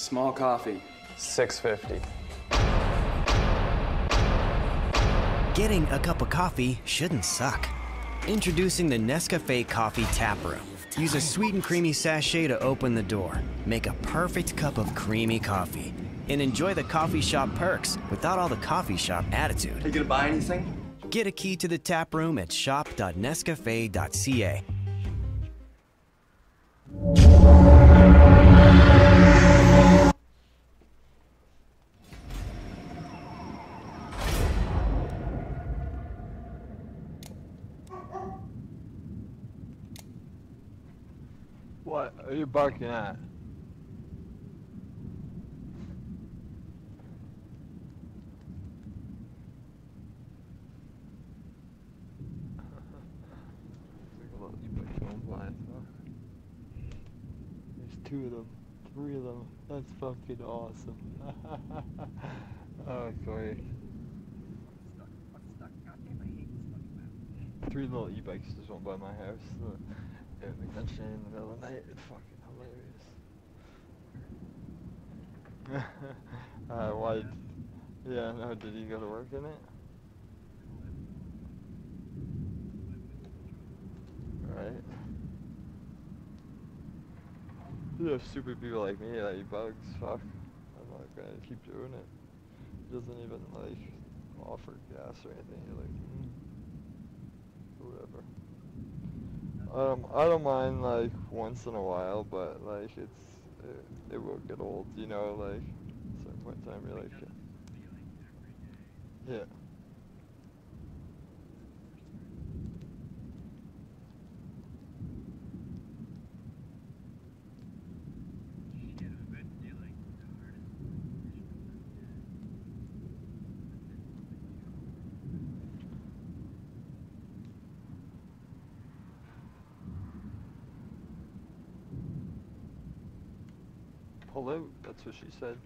Small coffee. $6.50. Getting a cup of coffee shouldn't suck. Introducing the Nescafe Coffee Tap Room. Use a sweet and creamy sachet to open the door. Make a perfect cup of creamy coffee. And enjoy the coffee shop perks without all the coffee shop attitude. Are you gonna buy anything? Get a key to the tap room at shop.nescafe.ca. What are you barking at? There's 2 of them, 3 of them. That's fucking awesome. Oh, great. 3 little e-bikes just went by my house. Yeah, make that shit in the middle of the night. It's fucking hilarious. Why? Yeah, no, did he go to work in it? Right. You have stupid people like me that eat bugs. Fuck. I'm not gonna keep doing it. It doesn't even like offer gas or anything. You're like, whatever. I don't mind like once in a while, but like it will get old, you know, like at a certain point in time you're like, yeah. Pull out, that's what she said.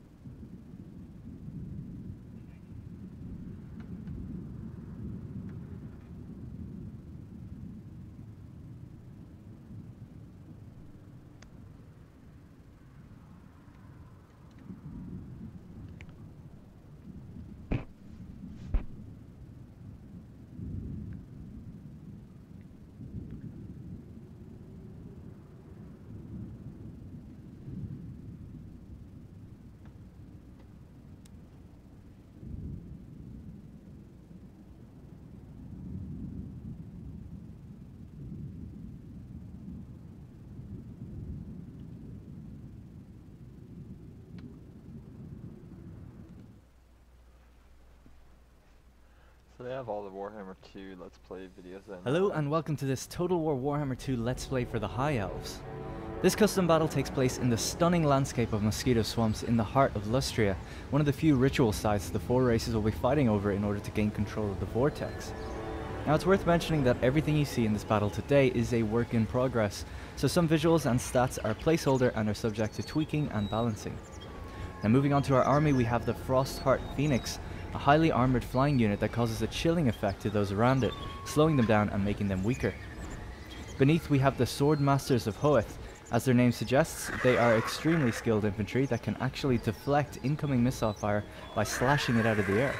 So they have all the Warhammer 2 Let's Play videos in. Hello and welcome to this Total War Warhammer 2 Let's Play for the High Elves. This custom battle takes place in the stunning landscape of mosquito swamps in the heart of Lustria, one of the few ritual sites the 4 races will be fighting over in order to gain control of the Vortex. Now it's worth mentioning that everything you see in this battle today is a work in progress, so some visuals and stats are placeholder and are subject to tweaking and balancing. Now moving on to our army, we have the Frostheart Phoenix, a highly armoured flying unit that causes a chilling effect to those around it, slowing them down and making them weaker. Beneath we have the Sword Masters of Hoeth. As their name suggests, they are extremely skilled infantry that can actually deflect incoming missile fire by slashing it out of the air.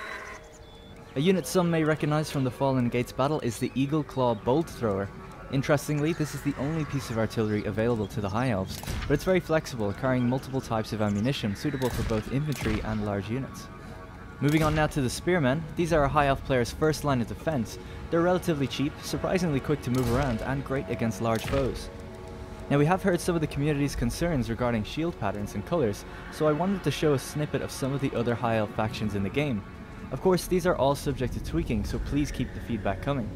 A unit some may recognise from the Fallen Gates battle is the Eagle Claw Bolt Thrower. Interestingly, this is the only piece of artillery available to the High Elves, but it's very flexible, carrying multiple types of ammunition suitable for both infantry and large units. Moving on now to the Spearmen. These are a High Elf player's first line of defense. They're relatively cheap, surprisingly quick to move around, and great against large foes. Now we have heard some of the community's concerns regarding shield patterns and colours, so I wanted to show a snippet of some of the other High Elf factions in the game. Of course, these are all subject to tweaking, so please keep the feedback coming.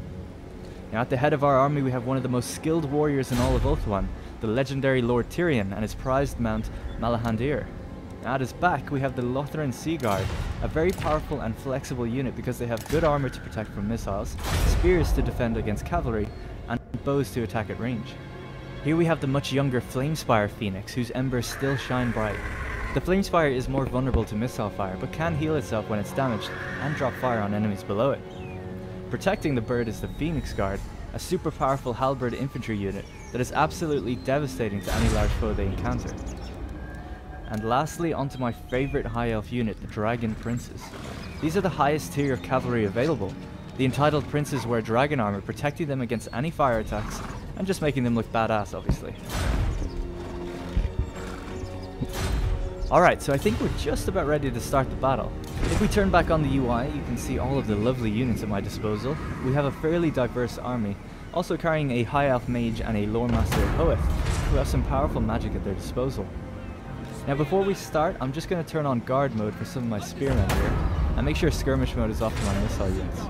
Now at the head of our army we have one of the most skilled warriors in all of Ulthuan, the legendary Lord Tyrion and his prized mount Malahandir. At his back we have the Lothran Sea Guard, a very powerful and flexible unit because they have good armor to protect from missiles, spears to defend against cavalry, and bows to attack at range. Here we have the much younger Flamespire Phoenix, whose embers still shine bright. The Flamespire is more vulnerable to missile fire, but can heal itself when it's damaged, and drop fire on enemies below it. Protecting the bird is the Phoenix Guard, a super powerful halberd infantry unit that is absolutely devastating to any large foe they encounter. And lastly, onto my favorite high elf unit, the Dragon Princes. These are the highest tier of cavalry available. The entitled princes wear dragon armor, protecting them against any fire attacks, and just making them look badass, obviously. Alright, so I think we're just about ready to start the battle. If we turn back on the UI, you can see all of the lovely units at my disposal. We have a fairly diverse army, also carrying a high elf mage and a lore master Hoeth, who have some powerful magic at their disposal. Now before we start, I'm just going to turn on guard mode for some of my spearmen here, and make sure skirmish mode is off for my missile units.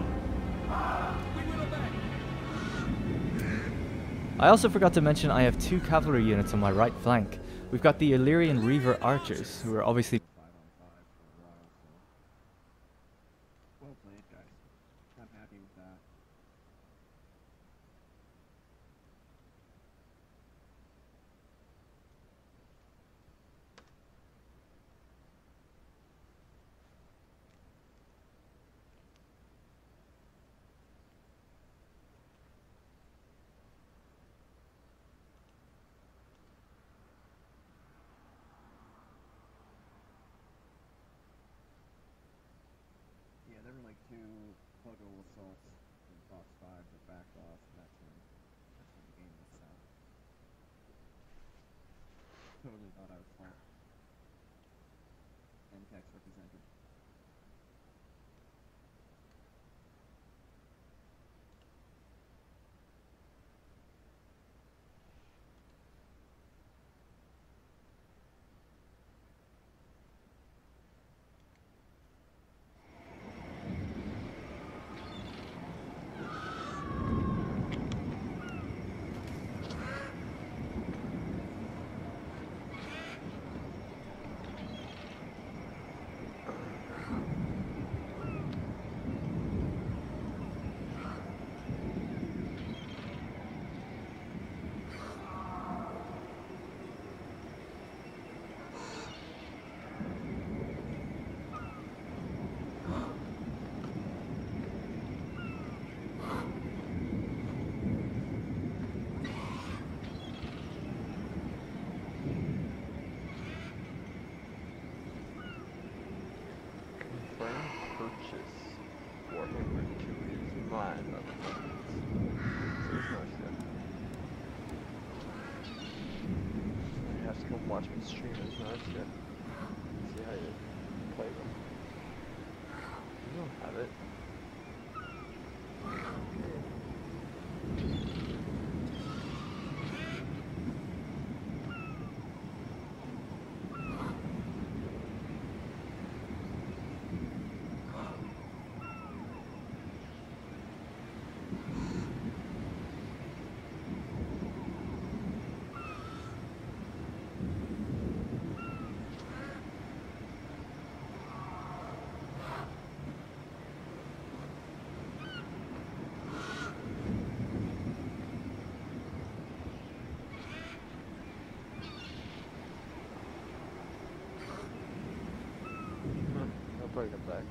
I also forgot to mention I have 2 cavalry units on my right flank. We've got the Illyrian Reaver archers, who are obviously Well played, guys. I'm happy with that. Yeah, there were like 2 Puggle assaults in boss 5 that backed off, and that's when the game was out. Totally thought I was smart. And text represented. Purchase. WARHAMMER 2 is mine. So it's nice, yeah. You have to come watch me stream as nice, yeah. See how you play them. You don't have it. I'll probably come back.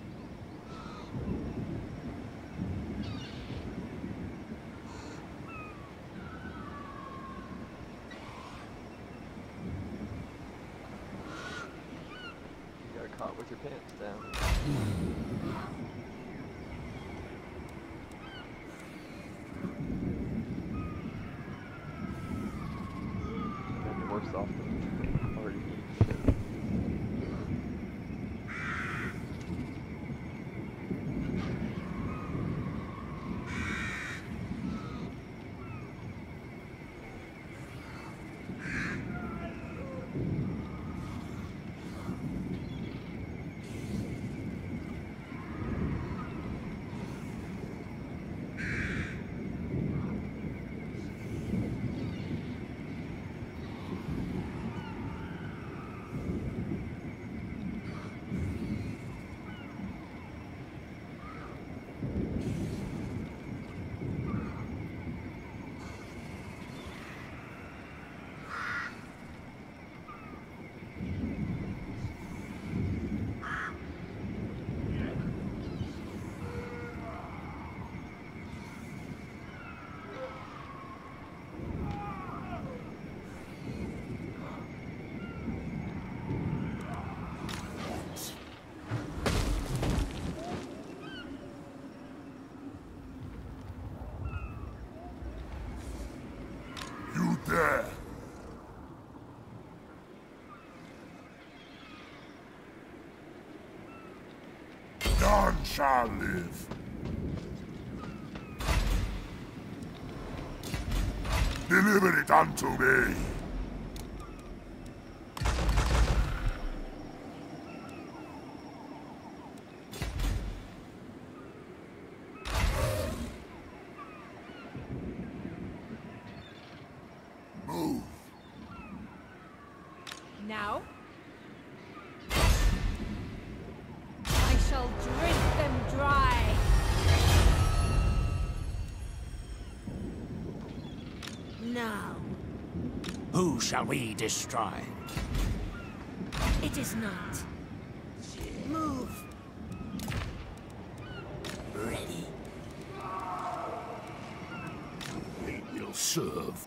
You got caught with your pants down. And you're worse off than already eating shit. shall live. Deliver it unto me. Move. Now? I shall drink them dry. Now. Who shall we destroy? It is not. Move. Ready. We will serve.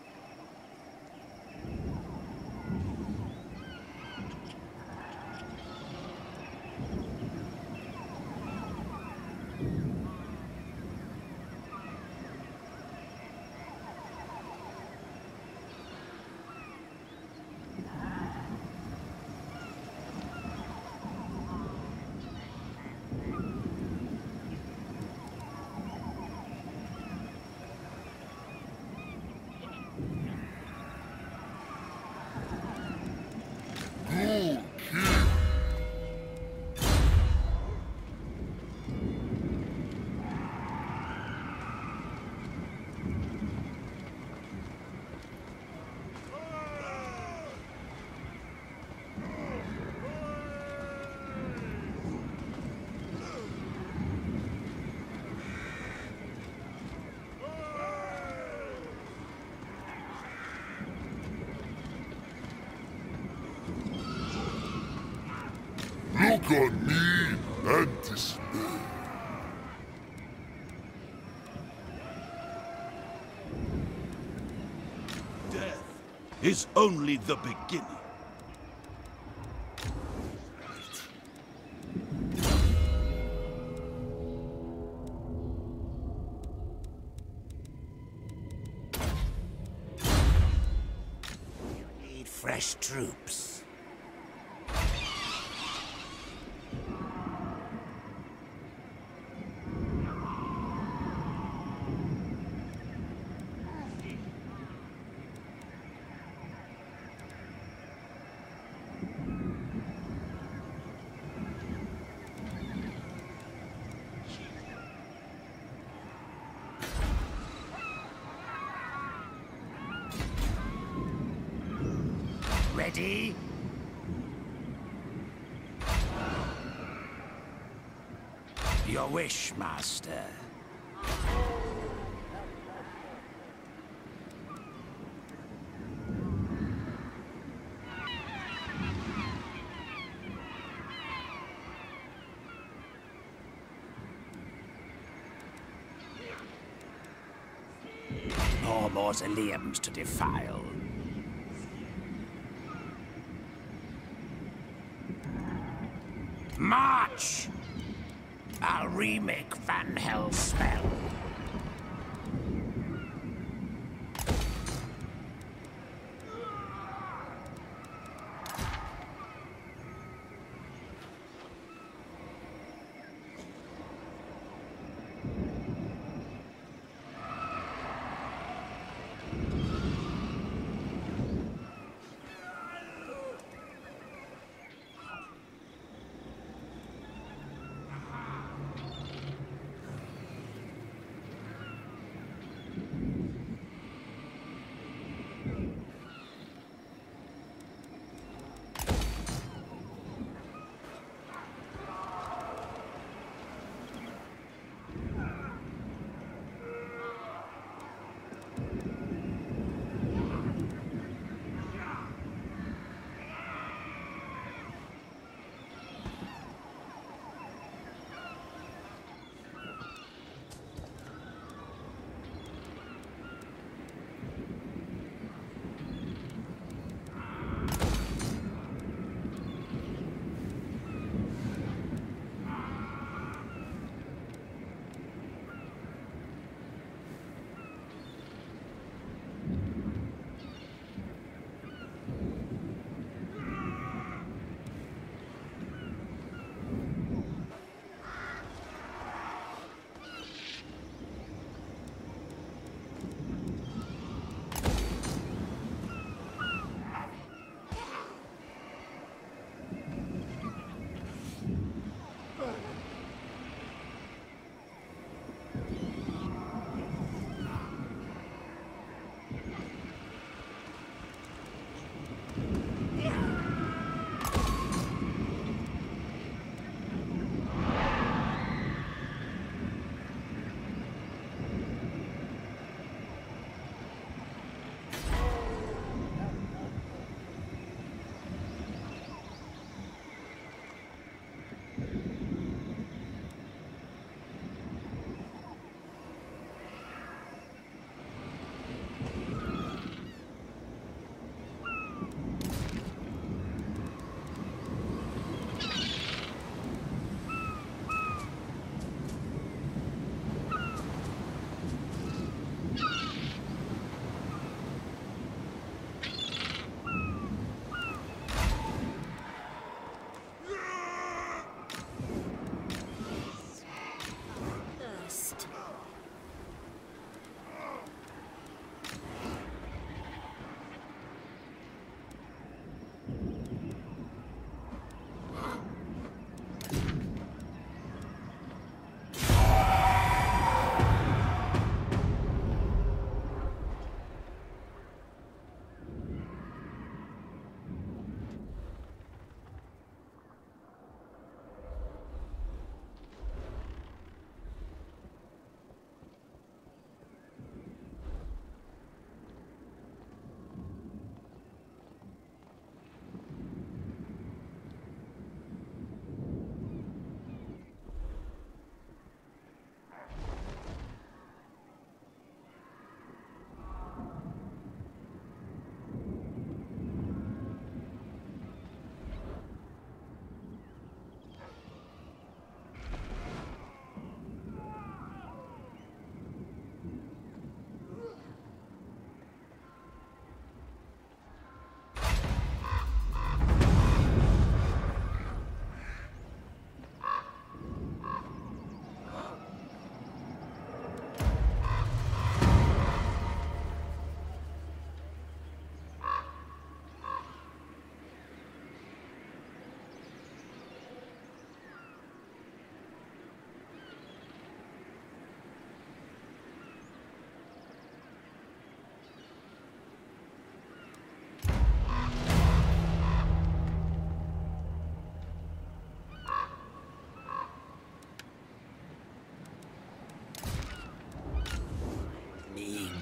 Look on me and despair. Death is only the beginning. You need fresh troops. Ready? Your wish, Master. More mausoleums to defile. March! I'll remake Van Hell's spell.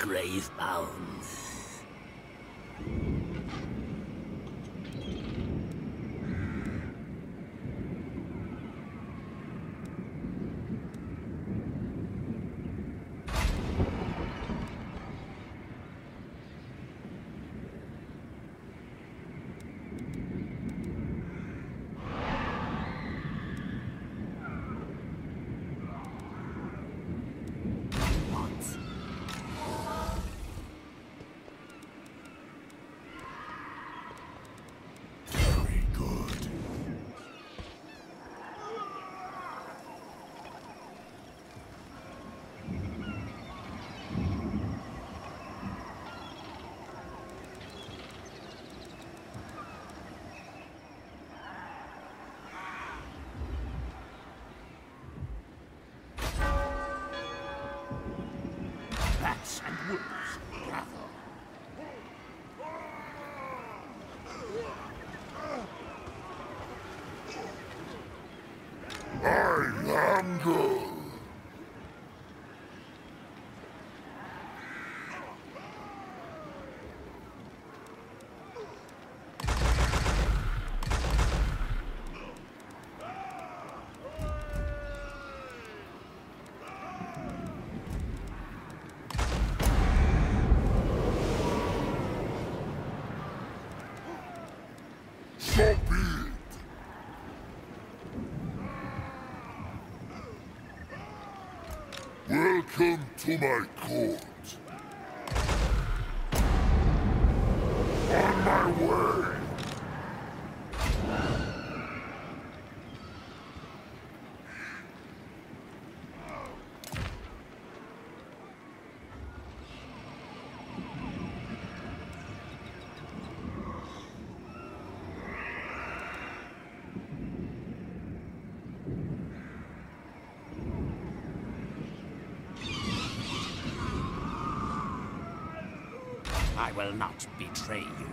grave bound. Bats and wolves gather. I am good. So be it. Welcome to my court. On my way. I will not betray you.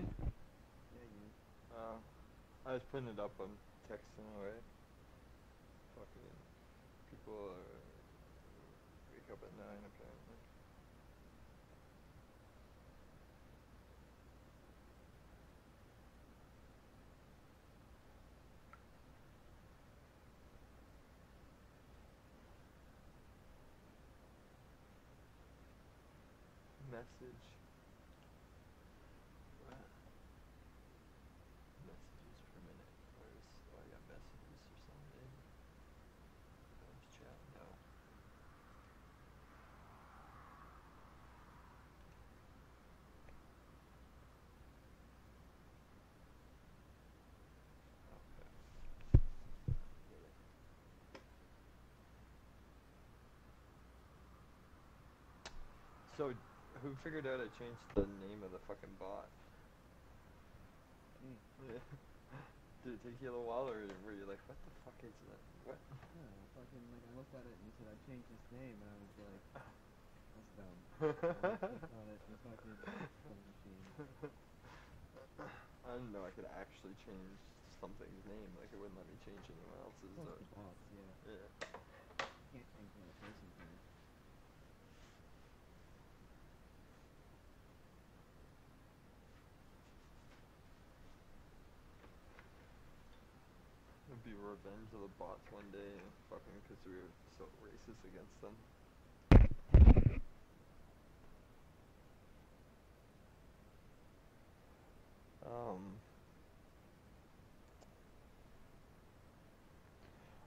Me? Yeah, you. I was putting it up on texting away. Fucking people wake up at 9 apparently. Message. What? Messages per minute. Where's, oh, I got messages or something. Where's chat? No. Okay. Get it. So, who figured out I changed the name of the fucking bot? Me. Yeah. Did it take you a little while, or were you like, what the fuck is that? What? Yeah, fucking, like, I looked at it and you said I changed his name, and I was like, that's dumb. I clicked on it, and fucking, some machine. I didn't know I could actually change something's name, like it wouldn't let me change anyone else's. Well, the bots, yeah. Yeah. You can't change another person's name. It'd be revenge of the bots one day, fucking, because we were so racist against them.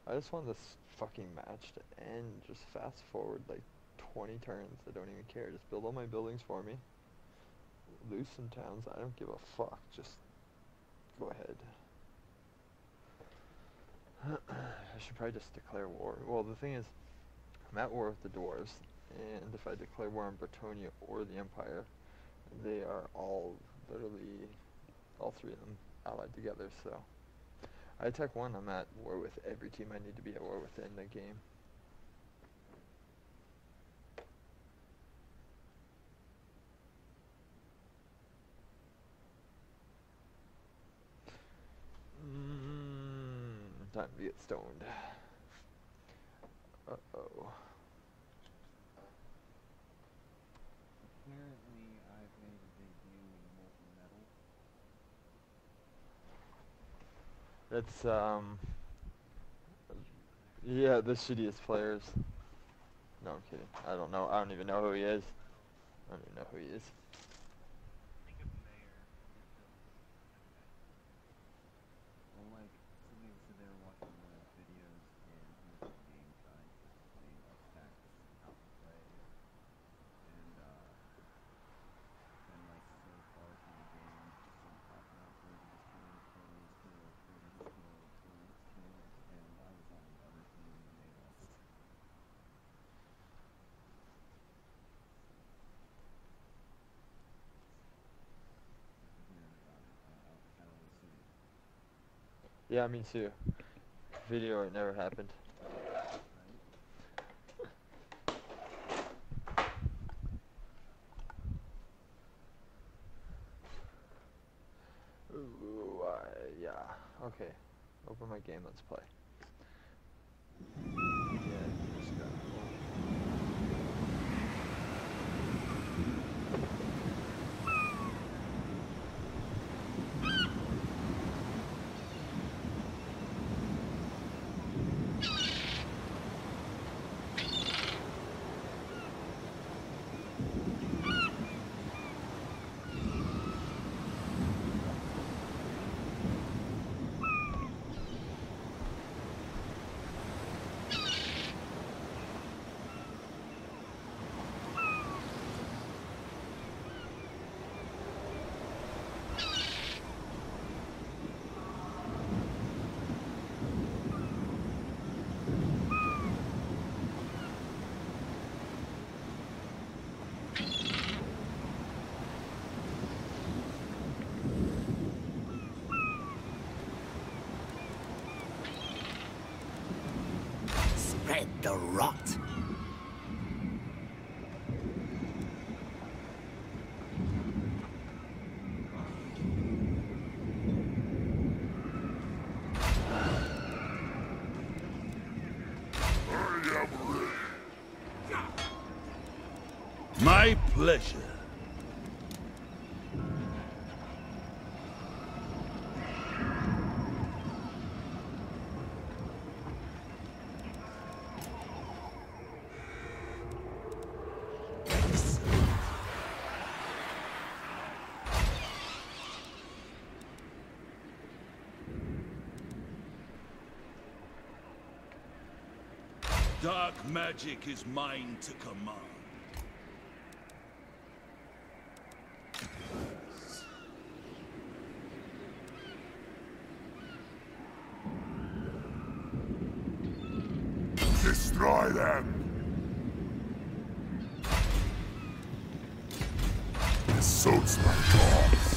I just want this fucking match to end. Just fast forward like 20 turns. I don't even care. Just build all my buildings for me. Lose some towns. I don't give a fuck. Just go ahead. I should probably just declare war. Well, the thing is, I'm at war with the dwarves, and if I declare war on Bretonia or the Empire, they are all literally, all three of them allied together, so. I attack one, I'm at war with every team I need to be at war with in the game. Time to get stoned. Uh-oh. Apparently, I've made a debut in molten metal. That's, yeah, the shittiest players. No, I'm kidding. I don't know. I don't even know who he is. I don't even know who he is. Well, like, somebody said they were watching one of his videos, and he was on the game side, saying, like, tactics and how to play, and, then, like, so far through the game, some pop out where he just killed, and I was on the other team, and they lost. Yeah, me too. Video, it never happened. Ooh, yeah. Okay. Open my game, let's play. Yeah, just got Spread the rot. pleasure. Dark magic is mine to command. Destroy them! This suits my cause.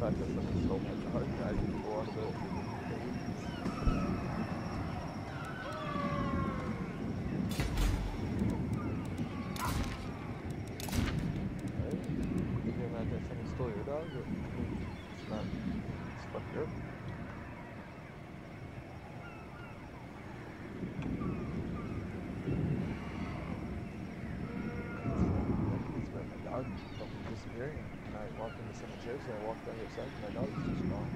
fact that someone stole my dog, I can go out of it. Right? Can you imagine if someone stole your dog? It's not, it's fucked up. It's where my dog fucking disappearing. And I walked into someone's house and I walked down the other side and my dog was just gone.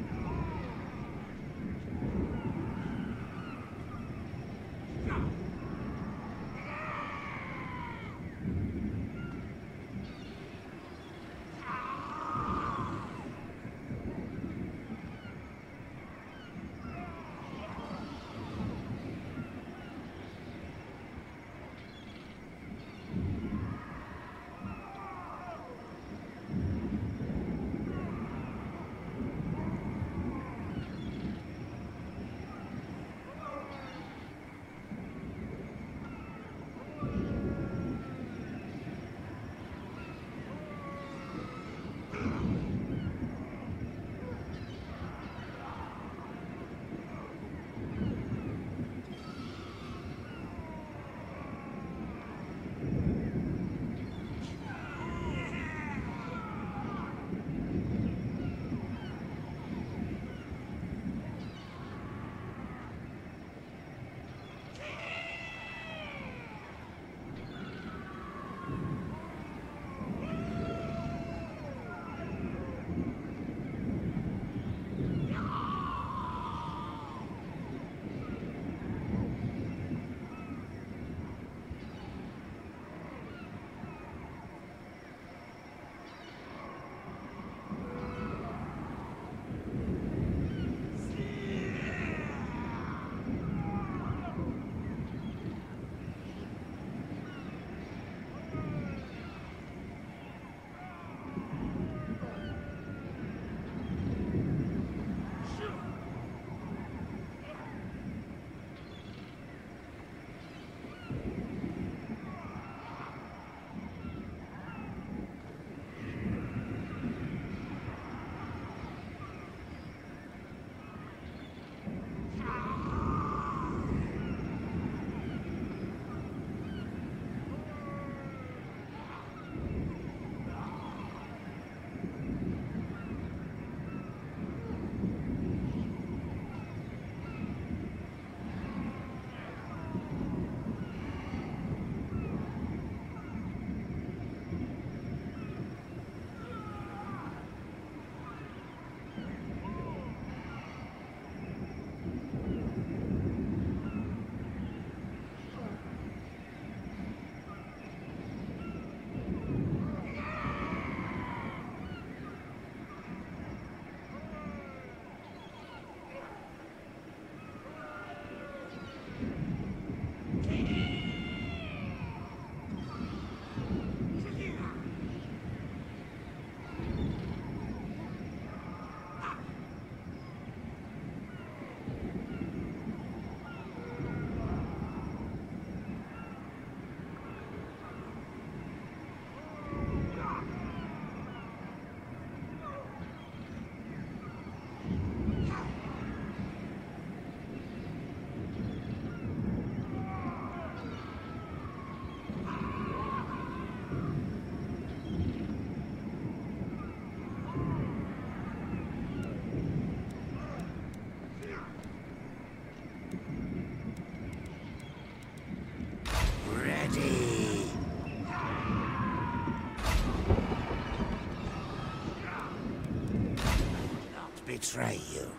betray you.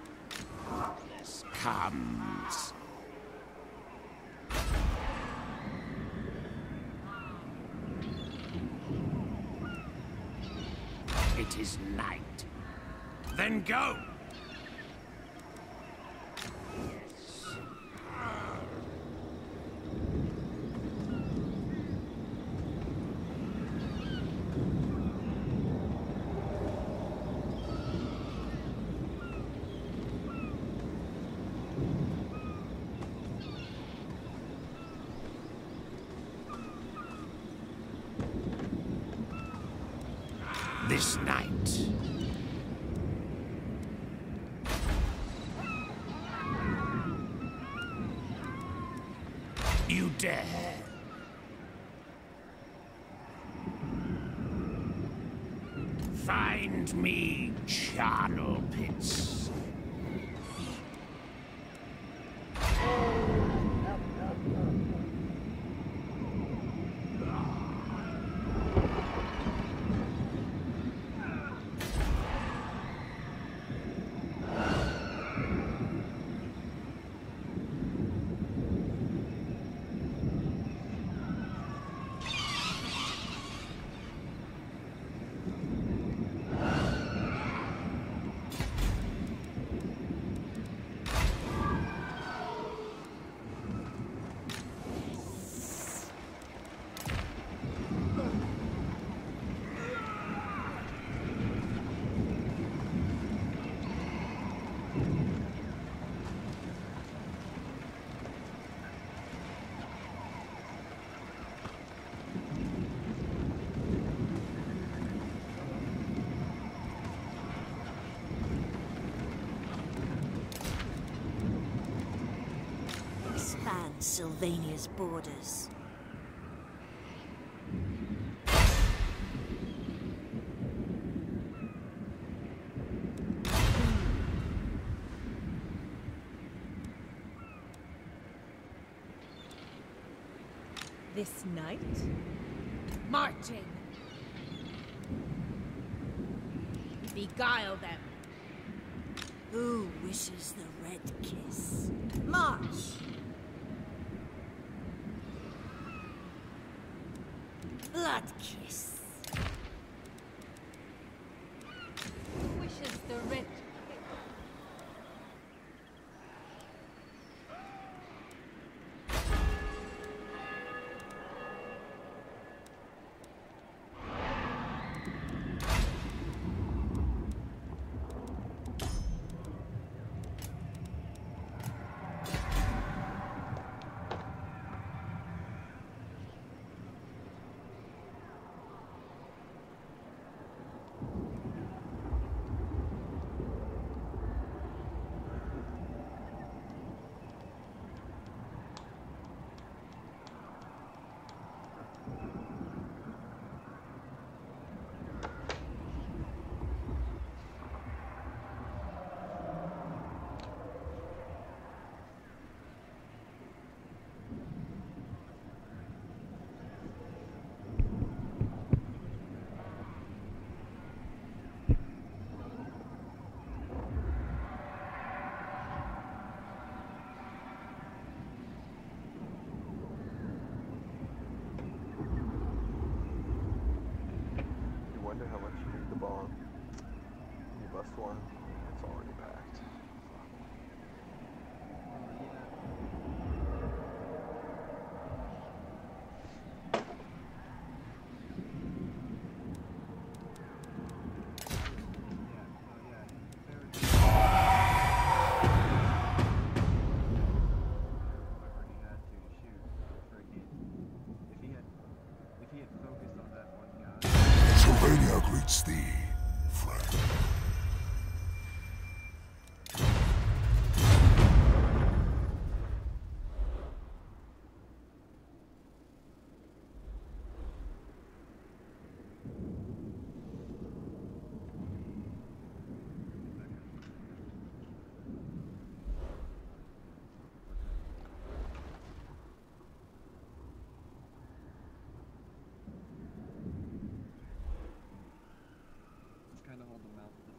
Darkness comes. It is night. Then go! This night. You dare. Find me charnel pits. Sylvania's borders. This night? Marching! Beguile them. Who wishes the red kiss? March! Blood kiss. Who wishes the red? How much you need the bomb? You bust one, it's already packed. Sylvania greets thee, friend. Kind of hold the mouth of the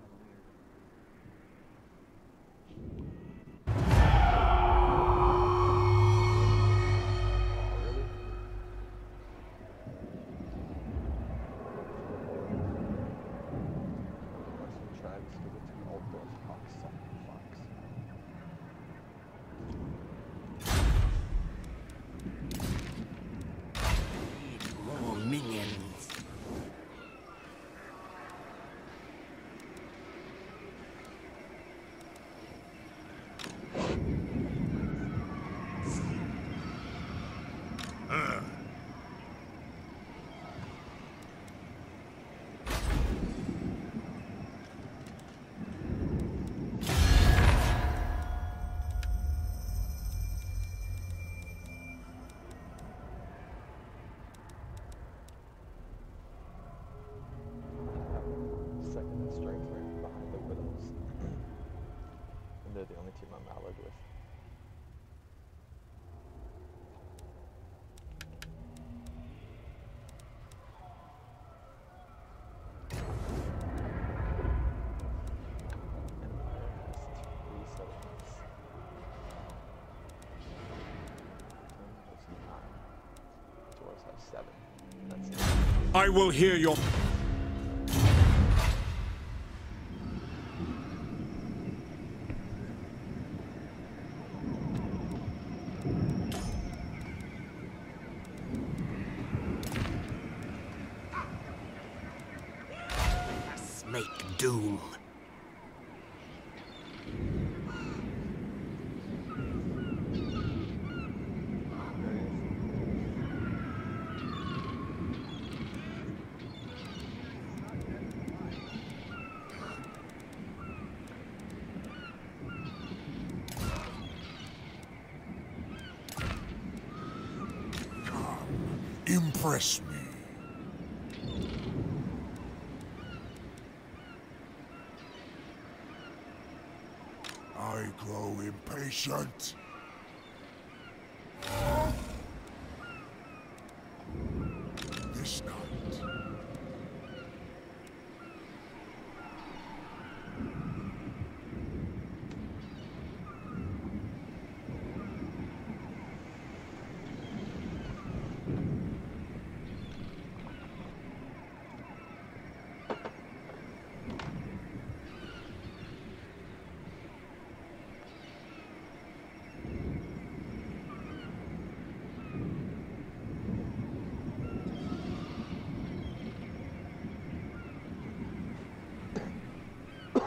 7. That's it. I will hear your... Make doom. Impress me. I grow impatient. This night.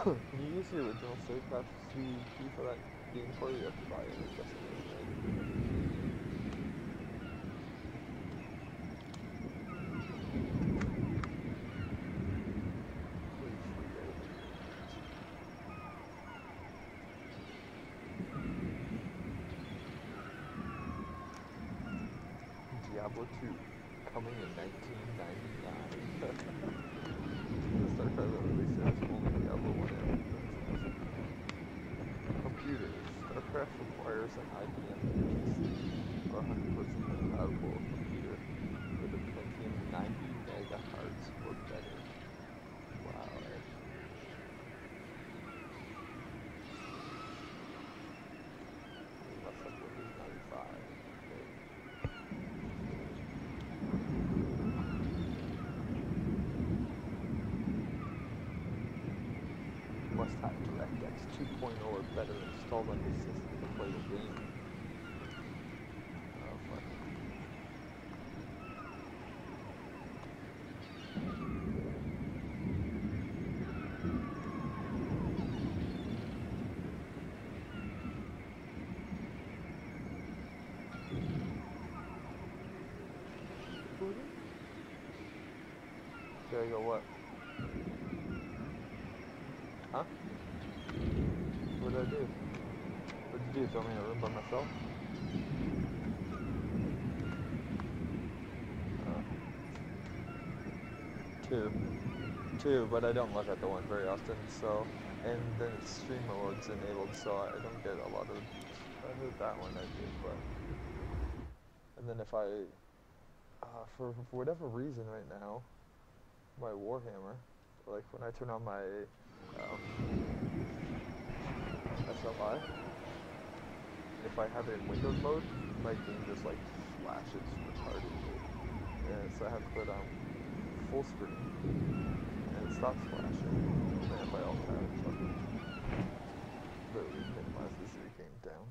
Can you use the original save path key for that game for you? You have to buy it, I'm guessing, right? Diablo 2 coming in 1999. The StarCraft release is only Diablo 1 ever. Computers. StarCraft requires an IBM PC or 100% compatible computer with a Pentium 90 megahertz or better. Wow. Must have Windows 95. Must have DirectX 2.0 or better installed on your system to play the game. Oh, fuck. There you go, what? Huh? What did I do? What did you do? Throw me in a room by myself? Two, but I don't look at the one very often, so, and then stream mode's enabled, so I don't get a lot of, I heard that one I did, but, and then if I, for whatever reason right now, my Warhammer, like when I turn on my SLI, if I have it in Windows mode, my game just like flashes retardedly. Yeah, so I have to put on full screen, and it stops flashing. And then if I alt tab, it fucking literally minimizes the game down.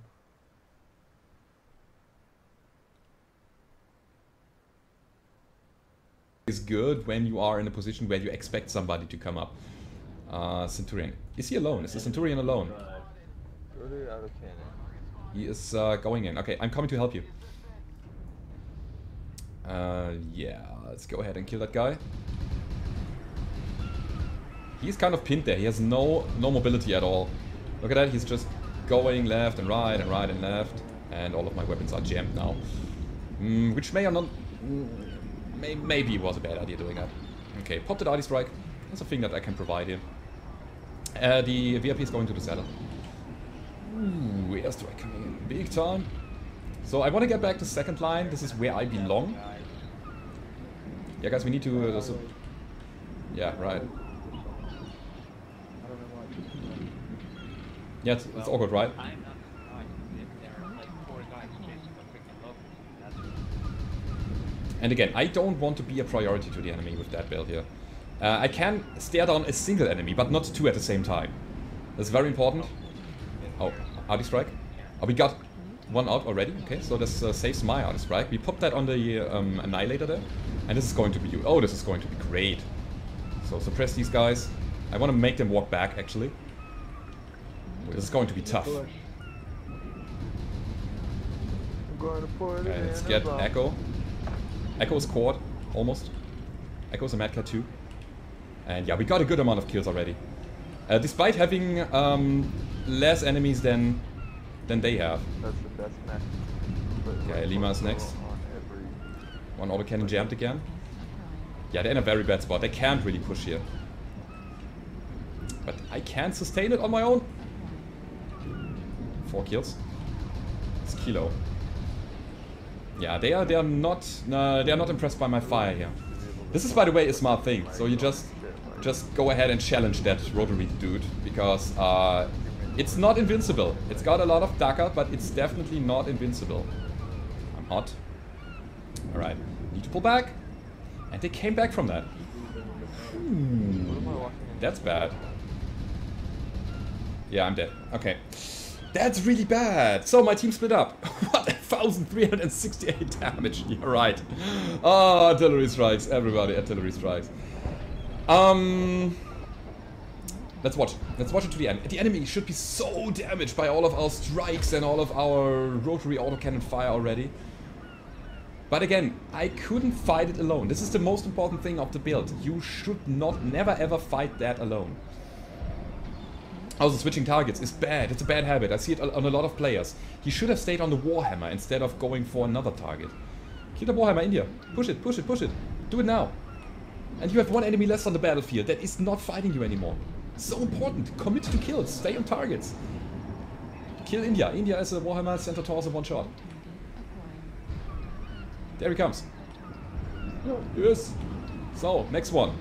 Is good when you are in a position where you expect somebody to come up. Centurion. Is he alone? Is the Centurion alone? Out of cannon. He is going in. Okay, I'm coming to help you. Yeah, let's go ahead and kill that guy. He's kind of pinned there. He has no mobility at all. Look at that. He's just going left and right and right and left. And all of my weapons are jammed now. Which may or not... maybe it was a bad idea doing that. Okay, pop the Darty Strike. That's a thing that I can provide here. The VIP is going to the cellar. Ooh, airstrike coming in big time. So I want to get back to second line. This is where I belong. Yeah, guys, we need to... yeah, right. Yeah, it's awkward, right? And again, I don't want to be a priority to the enemy with that build here. I can stare down a single enemy, but not two at the same time. That's very important. Oh, Arty Strike. Oh, we got one out already. Okay, so this saves my Arty Strike. We pop that on the Annihilator there. And this is going to be... Oh, this is going to be great. So suppress these guys. I want to make them walk back, actually. This is going to be tough. Okay, let's get Echo. Echo is quad, almost. Echo is a Mad Cat too. And yeah, we got a good amount of kills already. Despite having less enemies than they have. That's the best mech. Okay, Lima is next. One autocannon jammed again. Yeah, they're in a very bad spot. They can't really push here. But I can sustain it on my own. 4 kills. It's Kilo. Yeah, they are not impressed by my fire here. This is, by the way, a smart thing. So you just go ahead and challenge that rotary dude, because it's not invincible. It's got a lot of dagger, but it's definitely not invincible. I'm hot. All right, need to pull back, and they came back from that. That's bad. Yeah, I'm dead. Okay. That's really bad. So my team split up. What? 1,368 damage. You're right. Oh, artillery strikes. Everybody, artillery strikes. Let's watch. Let's watch it to the end. The enemy should be so damaged by all of our strikes and all of our rotary autocannon fire already. But again, I couldn't fight it alone. This is the most important thing of the build. You should never ever fight that alone. Also, switching targets is bad. It's a bad habit. I see it on a lot of players. He should have stayed on the Warhammer instead of going for another target. Kill the Warhammer, India. Push it, push it, push it. Do it now. And you have one enemy less on the battlefield that is not fighting you anymore. So important. Commit to kills. Stay on targets. Kill India. India is a Warhammer center torso one shot. There he comes. Yes. So, next one.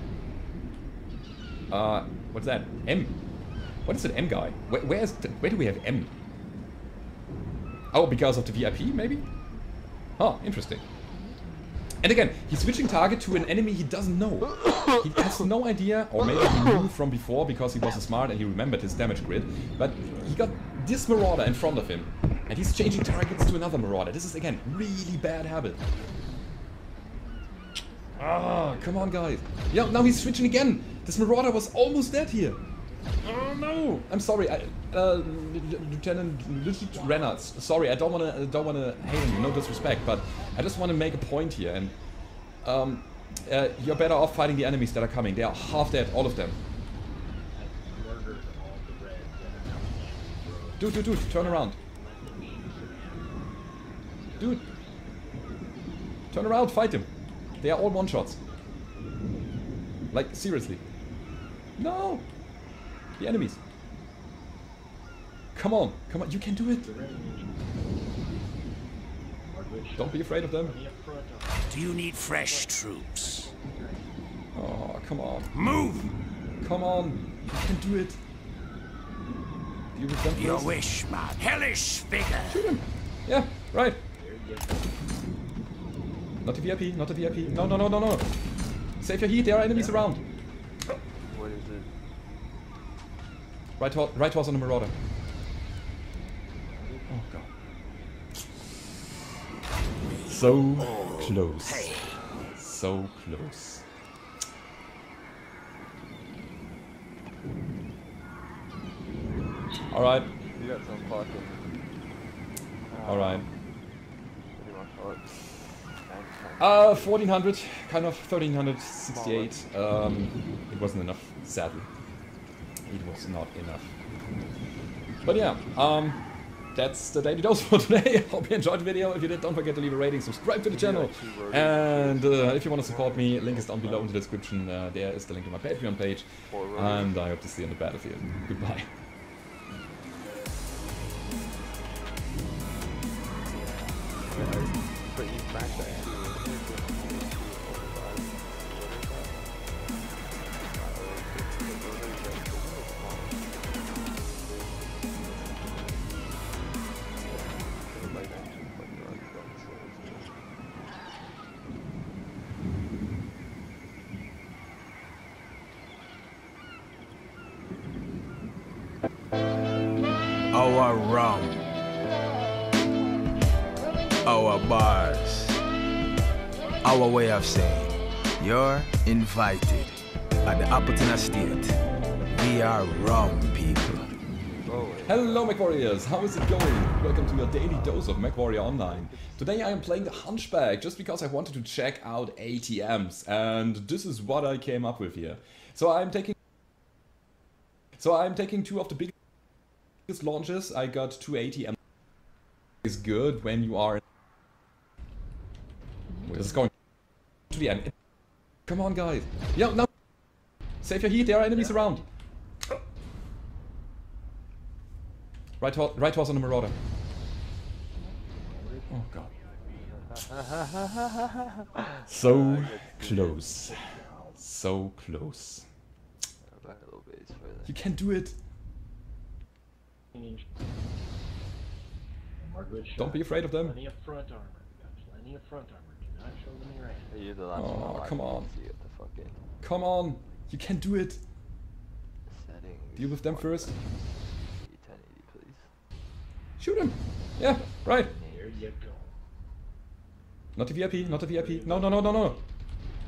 What's that? M. What is an M guy? Where do we have M? Oh, because of the VIP, maybe? Oh, interesting. And again, he's switching target to an enemy he doesn't know. He has no idea, or maybe he knew from before because he was smart and he remembered his damage grid. But he got this Marauder in front of him, and he's changing targets to another Marauder. This is, again, really bad habit. Ah, come on, guys. Yeah, now he's switching again. This Marauder was almost dead here. Oh no! I'm sorry, Lieutenant Reynolds. Sorry, I don't wanna hate him. No disrespect, but I just want to make a point here. And you're better off fighting the enemies that are coming. They are half dead, all of them. Dude, turn around. Dude, turn around, fight him. They are all one shots. Like seriously. No. The enemies. Come on, you can do it. Don't be afraid of them. Do you need fresh troops? Oh, come on. Move! Come on, you can do it. Do you resent Your this? wish, my hellish figure. Shoot him. Yeah, right. Not the VIP, not the VIP. No. Save your heat, there are enemies around. What is it? Right horse on the Marauder. Oh god. So close. So close. Alright. You got some pocket. Alright. What do you want to call it? 1400, kind of 1368. It wasn't enough, sadly. It was not enough. But yeah, that's the daily dose for today. Hope you enjoyed the video. If you did, don't forget to leave a rating, subscribe to the channel. And if you want to support me, link is down below in the description. There is the link to my Patreon page. And I hope to see you on the battlefield. Goodbye. But you smacked that. our rum, our bars, our way of saying, you're invited. At the Appleton Estate, we are rum people. Hello Mech Warriors, how is it going? Welcome to your daily dose of Mech Warrior Online. Today I am playing the Hunchback just because I wanted to check out ATMs, and this is what I came up with here. So I'm taking two of the biggest launches. I got two ATMs. It's good when you are. This is going to the end. Come on guys. Yeah, now save your heat, there are enemies around. Right horse on the Marauder. Oh god. So close. So close. You can do it. Don't be afraid of them. Plenty of front armor. We got plenty of front armor. Do not show them your hand. You're the last Oh, come on. fucking Come on. You can do it. settings. Deal with them first. 1080, please. Shoot him. Yeah, right. There you go. Not the VIP, not the VIP. No, no, no, no, no.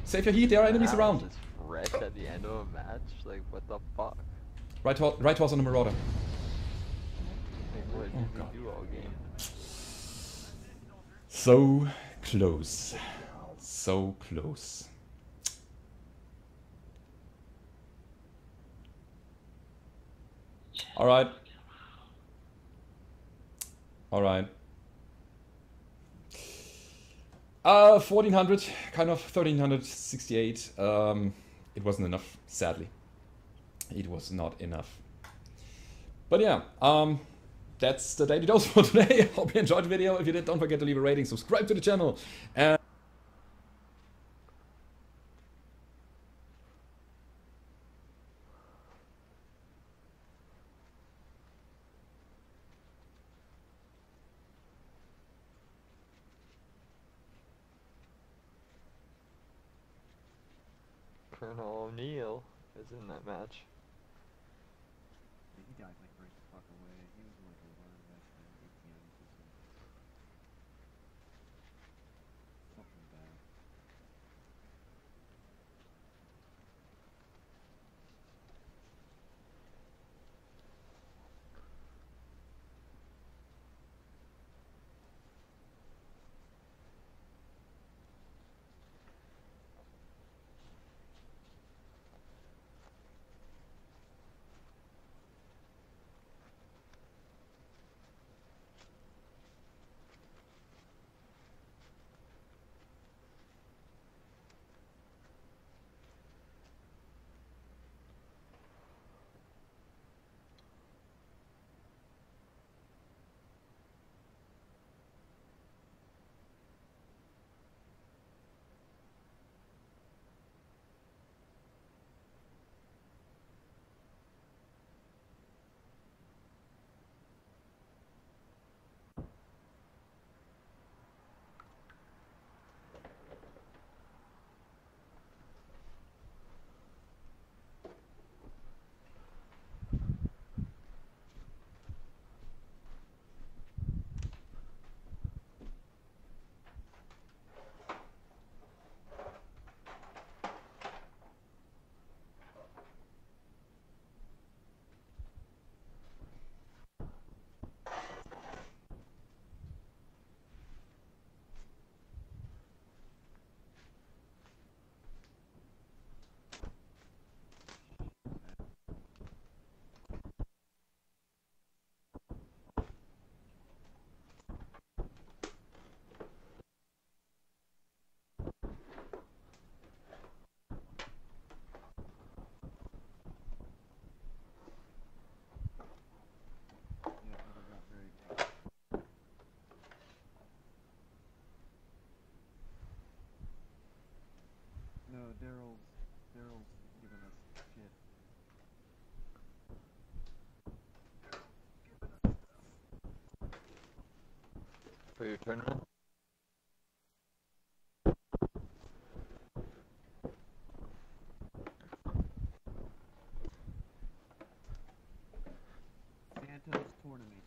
Save your heat, there are enemies around. Just fresh at the end of a match? Like, what the fuck? Right horse on the Marauder. Like, what did we God. do all game? So close. So close. Alright. Alright. 1400, kind of 1368. It wasn't enough, sadly. It was not enough. But yeah, that's the daily dose for today. Hope you enjoyed the video. If you did, don't forget to leave a rating, subscribe to the channel, and Colonel O'Neill is in that match. Yeah, he died like right the fuck away. He was like a one less than ATM system. Something bad. No, Daryl's giving us shit. For your tournament? Santos tournament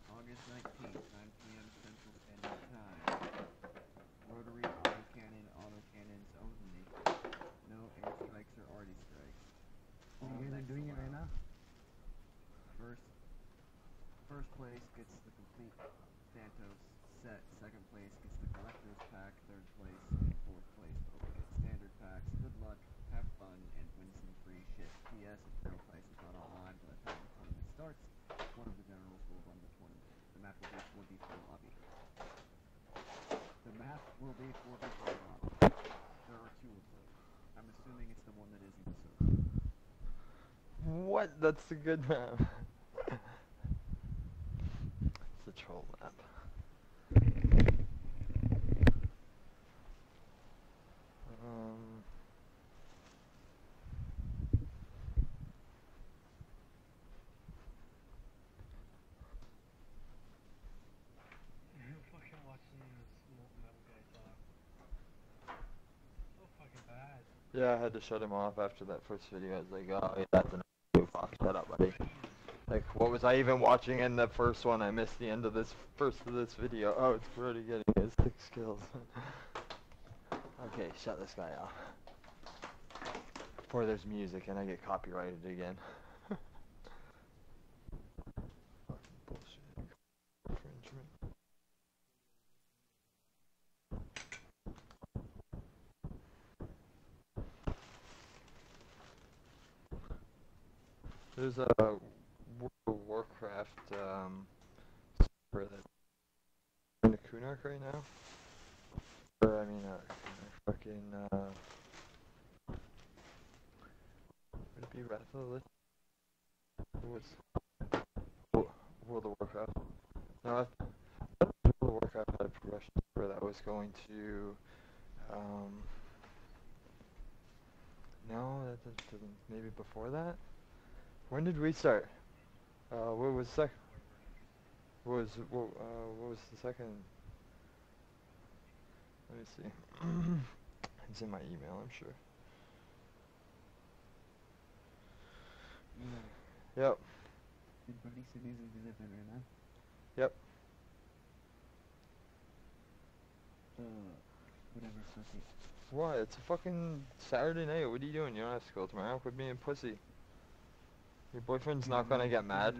if PS and Fair Place is not online by the time the tournament starts, one of the generals will run the tournament. The map will be 4v4 lobby. The map will be 4v4 lobby. There are 2 of those. I'm assuming it's the one that is in the server. What? That's a good map. It's a troll map. I'm fucking watching this molten metal guy talk. So fucking bad. Yeah, I had to shut him off after that first video. I was like, oh, yeah, that's enough. Fuck, shut up, buddy. Like, what was I even watching in the first one? I missed the end of this first of this video. Oh, it's already getting his 6 kills. Okay, shut this guy off. Before there's music and I get copyrighted again. Fucking bullshit. Infringement. There's a World of Warcraft server that's in the Kunark right now. Or, I mean, fucking, would it be Wrath of the Lich? World of Warcraft. No, I thought World of Warcraft had a progression server that was going to, no, that doesn't, maybe before that? When did we start? What was the what was the second? Let me see. It's in my email, I'm sure. Yep. Did Buddy Sydney's in his event right now? Yep. Whatever, pussy. What? It's a fucking Saturday night. What are you doing? You don't have school tomorrow. Quit being a pussy. Your boyfriend's not gonna get mad.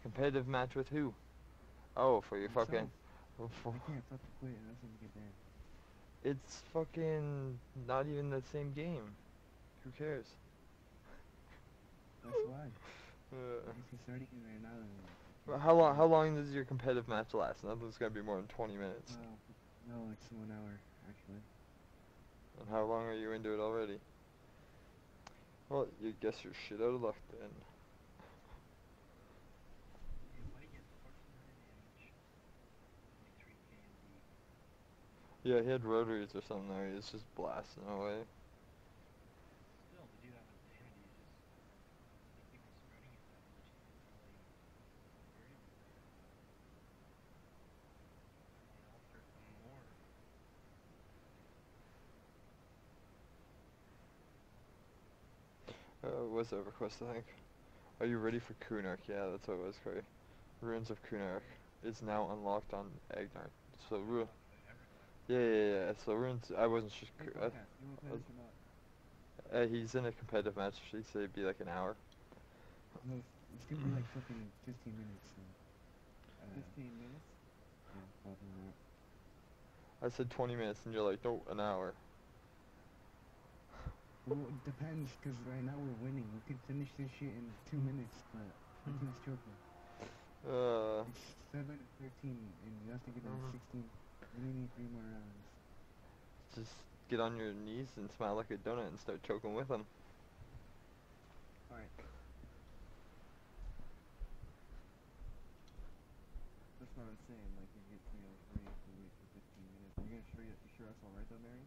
Competitive match with who? Oh, for your fucking... I can't fucking quit unless I get banned. It's fucking not even the same game. Who cares? That's why. If you're starting it right now, then... How long does your competitive match last? Nothing's gonna be more than 20 minutes. No, it's 1 hour, actually. And how long are you into it already? Well, you guess you're shit out of luck then. Yeah, he had rotaries or something there. He was just blasting away. Still, to do that with Dandy, just people spreading it that much, you can probably bury them there. Alter some more. What's that request, I think? Are you ready for Kunark? Yeah, that's what it was, Corey. Ruins of Kunark is now unlocked on Agnar. So, yeah. So, Ruins, I wasn't sure. He's in a competitive match. He said it'd be like an hour. No, it's gonna be like fucking 15 minutes. 15 minutes? Yeah, probably not. I said 20 minutes, and you're like, no, an hour. Well, it depends, because right now we're winning. We could finish this shit in 2 minutes, but I think it's choking. It's 7-13, and you have to get in 16. We only need 3 more rounds. Just get on your knees and smile like a donut and start choking with them. Alright. That's what I'm saying, like, you get 303 if we wait for 15 minutes. Are you gonna you sure that's alright though, Mary?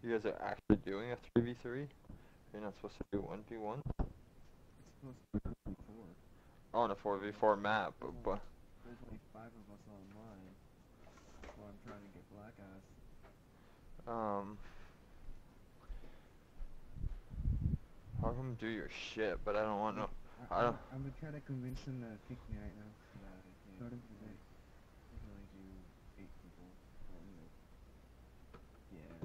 You guys are actually doing a 3v3? You're not supposed to do 1v1? It's supposed to be 4v4. On a 4v4 map, but... There's only 5 of us online. So I'm trying to get black ass. I'll come do your shit, but I don't want no... I'm gonna try to convince him to pick me right now. Yeah, start him today. We can only do 8 people. Well, you know. Yeah.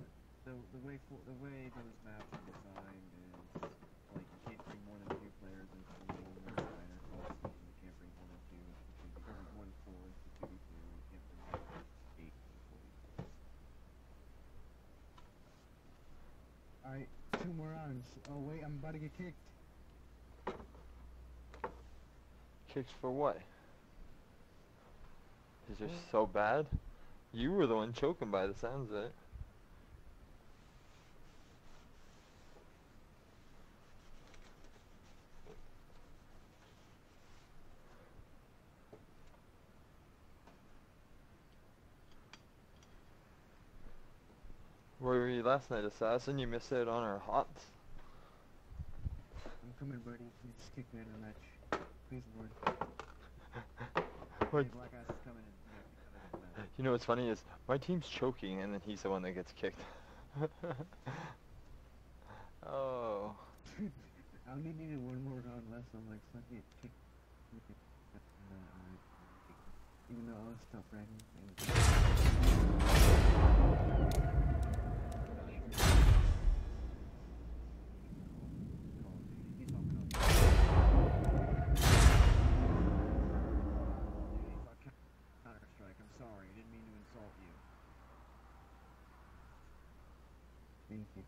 The way those maps are designed is like you can't bring more than 2 players into the normal designer costs. You can't bring more than 2 into 1-4 into 2v2. You can't bring more than 8 into 4v4. Alright, 2 more rounds. Oh wait, I'm about to get kicked. Kicked for what? Is it so bad? You were the one choking by the sounds of it. Where were you last night, Assassin? You missed out on our hots. I'm coming, buddy. You just kick me out of the match. Please, Lord. What? Hey, Black Ass is coming in. Yeah, You know what's funny is my team's choking and then he's the one that gets kicked. Oh. I only needed 1 more round left, so I'm like, let me kick. Even though I was tough, right? Counter-Strike, I'm sorry, I didn't mean to insult you. Thank you.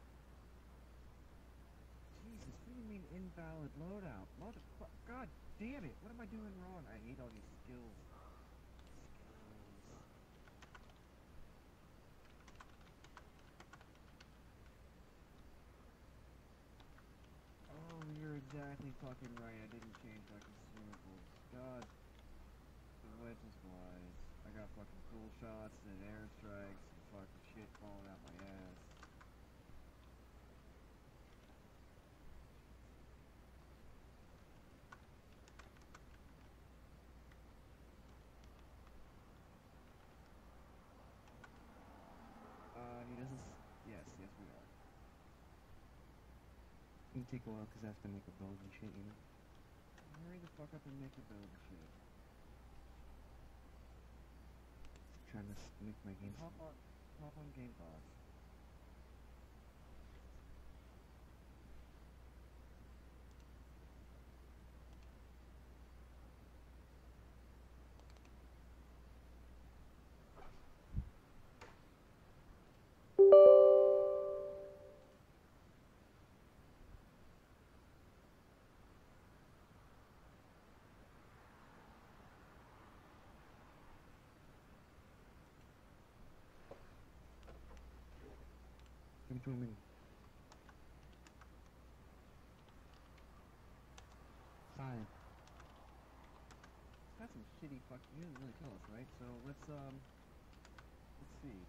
Jesus, what do you mean invalid loadout? God damn it, what am I doing wrong? I hate all these skills. Oh, you're exactly fucking right, I didn't change my consumables. God, the wedge is wise. I got fucking cool shots and airstrikes and fucking shit falling out my ass. He doesn't. Yes, we are. It'll take a while because I have to make a build and shit, you know? Hurry the fuck up and make a build and shit. Trying to make my game. Hop on Game Pass. Give me 2 minutes. Fine. Got some shitty fuck. You didn't really tell us, right? So let's see.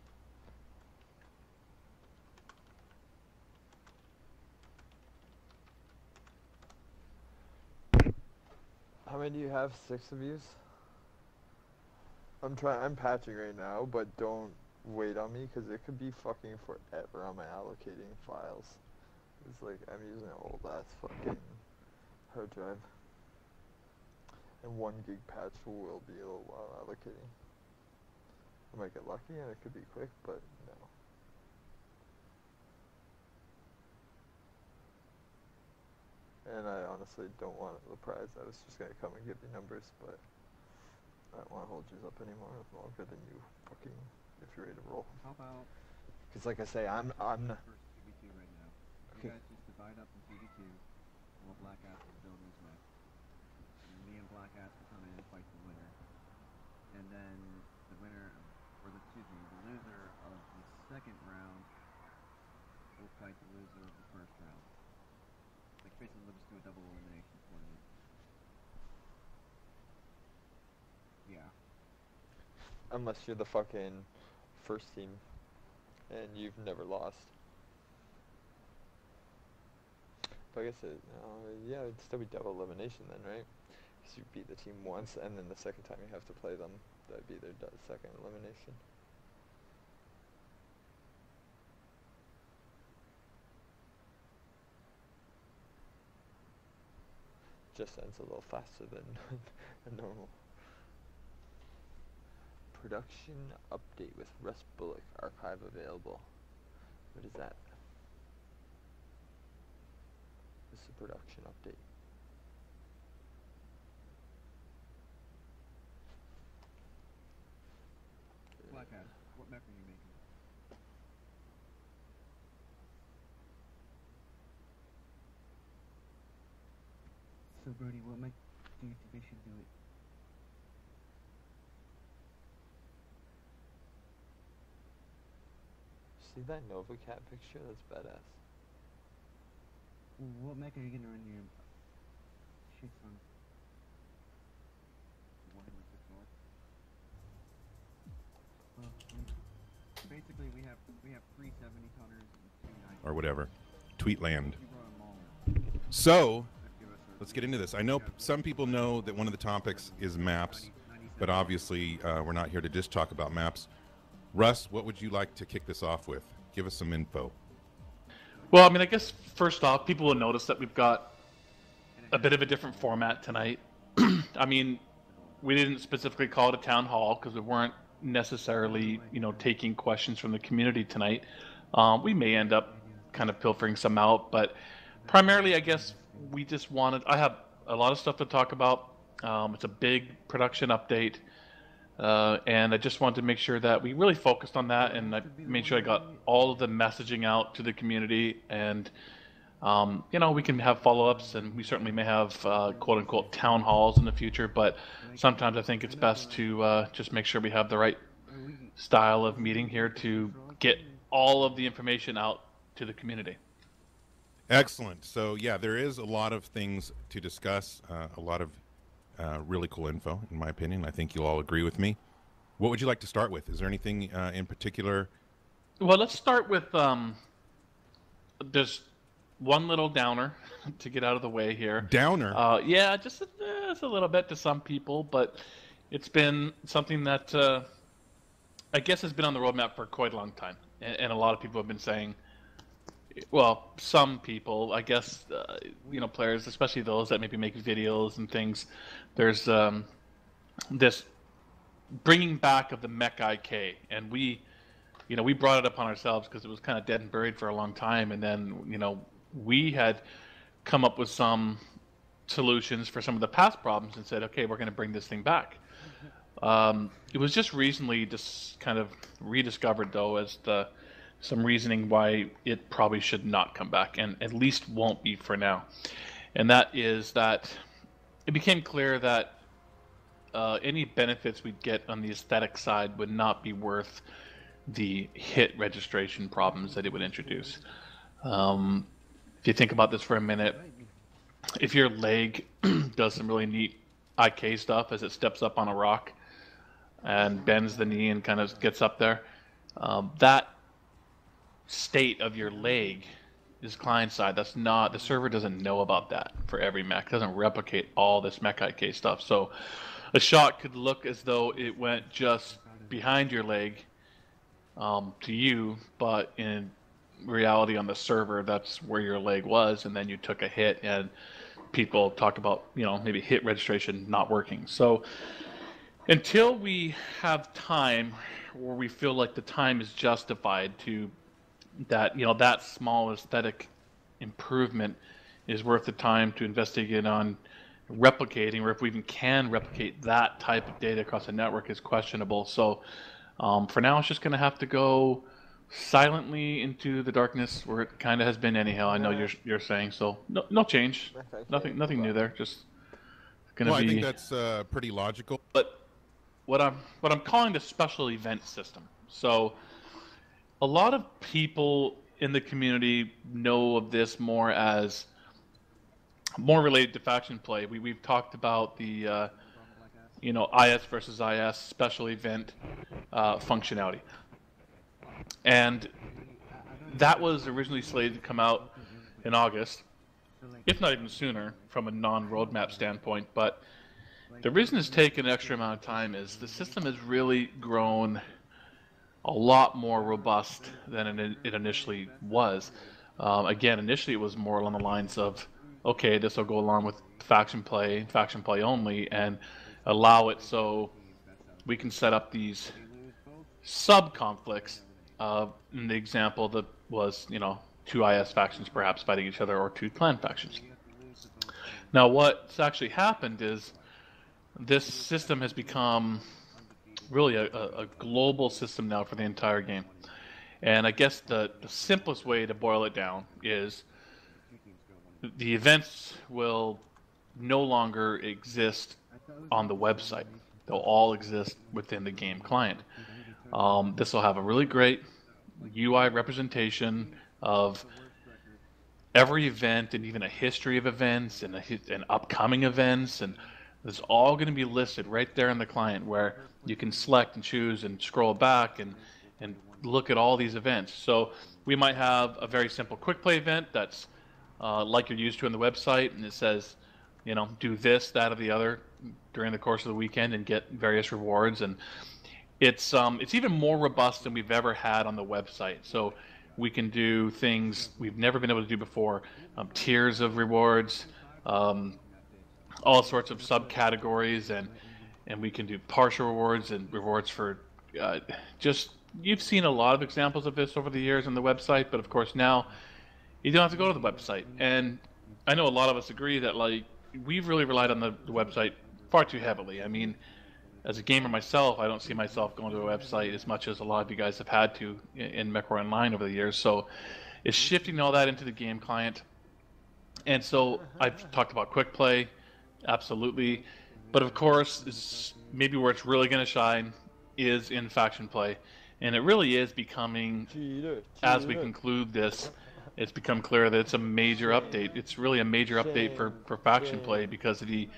How many do you have? 6 of yous? I'm patching right now, but don't wait on me because it could be fucking forever on my allocating files. It's like I'm using an old ass fucking hard drive. And 1 gig patch will be a little while allocating. I might get lucky and it could be quick, but no. And I honestly don't want the prize. I was just gonna come and give you numbers, but I don't want to hold you up anymore longer than you fucking, if you're ready to roll. How about? Because like I say, I'm not. First 2v2 right now. Okay. You guys just divide up in 2v2 while Black Ass is building his mech. And me and Black Ass will come in and fight the winner. And then the winner, or the loser of the second round will fight the loser of the first round. Like basically we'll just do a double elimination tournament. Yeah. Unless you're the fucking first team and you've never lost. But I guess yeah, it'd still be double elimination then, right? Because you beat the team once and then the second time you have to play them, that'd be their second elimination. Just ends a little faster than normal. Production update with Russ Bullock archive available. What is that? This is a production update. Black Ass, what mech are you making? So Brody, what make do you think they should do it? See that Nova Cat picture? That's badass. What mech are you gonna run your shits on? One with the sword. Well, basically we have 3 70 counters and 2 90. Or whatever. Tweetland. So, let's get into this. I know some people know that one of the topics is maps, but obviously we're not here to just talk about maps. Russ, what would you like to kick this off with? Give us some info. Well, I mean, I guess first off, people will notice that we've got a bit of a different format tonight. I mean, we didn't specifically call it a town hall because we weren't necessarily, you know, taking questions from the community tonight. We may end up kind of pilfering some out, but primarily, I guess we just wanted. I have a lot of stuff to talk about. It's a big production update. And I just wanted to make sure that we really focused on that, and I made sure I got all of the messaging out to the community. And you know, we can have follow-ups, and we certainly may have quote-unquote town halls in the future. But sometimes I think it's best to just make sure we have the right style of meeting here to get all of the information out to the community. Excellent. So yeah, there is a lot of things to discuss, a lot of really cool info, in my opinion. I think you'll all agree with me. What would you like to start with? Is there anything in particular? Well, let's start with there's one little downer to get out of the way here. Downer? Yeah, just a little bit to some people, but it's been something that I guess has been on the roadmap for quite a long time, and a lot of people have been saying. Well, some people, I guess, you know, players, especially those that maybe make videos and things, there's this bringing back of the mech IK, and we brought it upon ourselves because it was kind of dead and buried for a long time, and then, you know, we had come up with some solutions for some of the past problems and said, okay, we're going to bring this thing back. It was just recently just kind of rediscovered, though, as some reasoning why it probably should not come back, and at least won't be for now. And that is that it became clear that any benefits we'd get on the aesthetic side would not be worth the hit registration problems that it would introduce. If you think about this for a minute, if your leg does some really neat IK stuff as it steps up on a rock and bends the knee and kind of gets up there, that state of your leg is client side. That's not, the server doesn't know about that for every mech. It doesn't replicate all this mech IK stuff. So a shot could look as though it went just behind your leg to you, but in reality on the server, that's where your leg was, and then you took a hit, and people talk about, you know, maybe hit registration not working. So until we have time, or we feel like the time is justified to that, you know, that small aesthetic improvement is worth the time to investigate on replicating, or if we even can replicate that type of data across the network is questionable. So for now, it's just going to have to go silently into the darkness where it kind of has been anyhow. I know you're saying so. No change, nothing new there. Just going to be. I think that's pretty logical. But what I'm calling the special event system. So a lot of people in the community know of this more as more related to faction play. We've talked about the you know, IS versus IS special event functionality, and that was originally slated to come out in August, if not even sooner from a non-roadmap standpoint. But the reason it's taken an extra amount of time is the system has really grown a lot more robust than it initially was. Again, initially it was more along the lines of, okay, this will go along with faction play only, and allow it so we can set up these sub-conflicts. In the example that was, you know, 2 IS factions perhaps fighting each other, or 2 clan factions. Now what's actually happened is this system has become really a global system now for the entire game. And I guess the simplest way to boil it down is the events will no longer exist on the website. They'll all exist within the game client. This will have a really great UI representation of every event and even a history of events and upcoming events, and it's all going to be listed right there in the client where you can select and choose and scroll back and look at all these events. So we might have a very simple quick play event that's like you're used to on the website, and it says, you know, do this, that, or the other during the course of the weekend and get various rewards. And it's even more robust than we've ever had on the website. So we can do things we've never been able to do before, tiers of rewards, all sorts of subcategories, and we can do partial rewards and rewards for just, you've seen a lot of examples of this over the years on the website, but of course now you don't have to go to the website. And I know a lot of us agree that, like, we've really relied on the website far too heavily. I mean, as a gamer myself, I don't see myself going to a website as much as a lot of you guys have had to in MechWar Online over the years. So it's shifting all that into the game client. And so I've talked about quick play, absolutely. But of course, maybe where it's really going to shine is in faction play. And it really is becoming, as we conclude this, it's become clear that it's a major update. It's really a major update for faction play, because the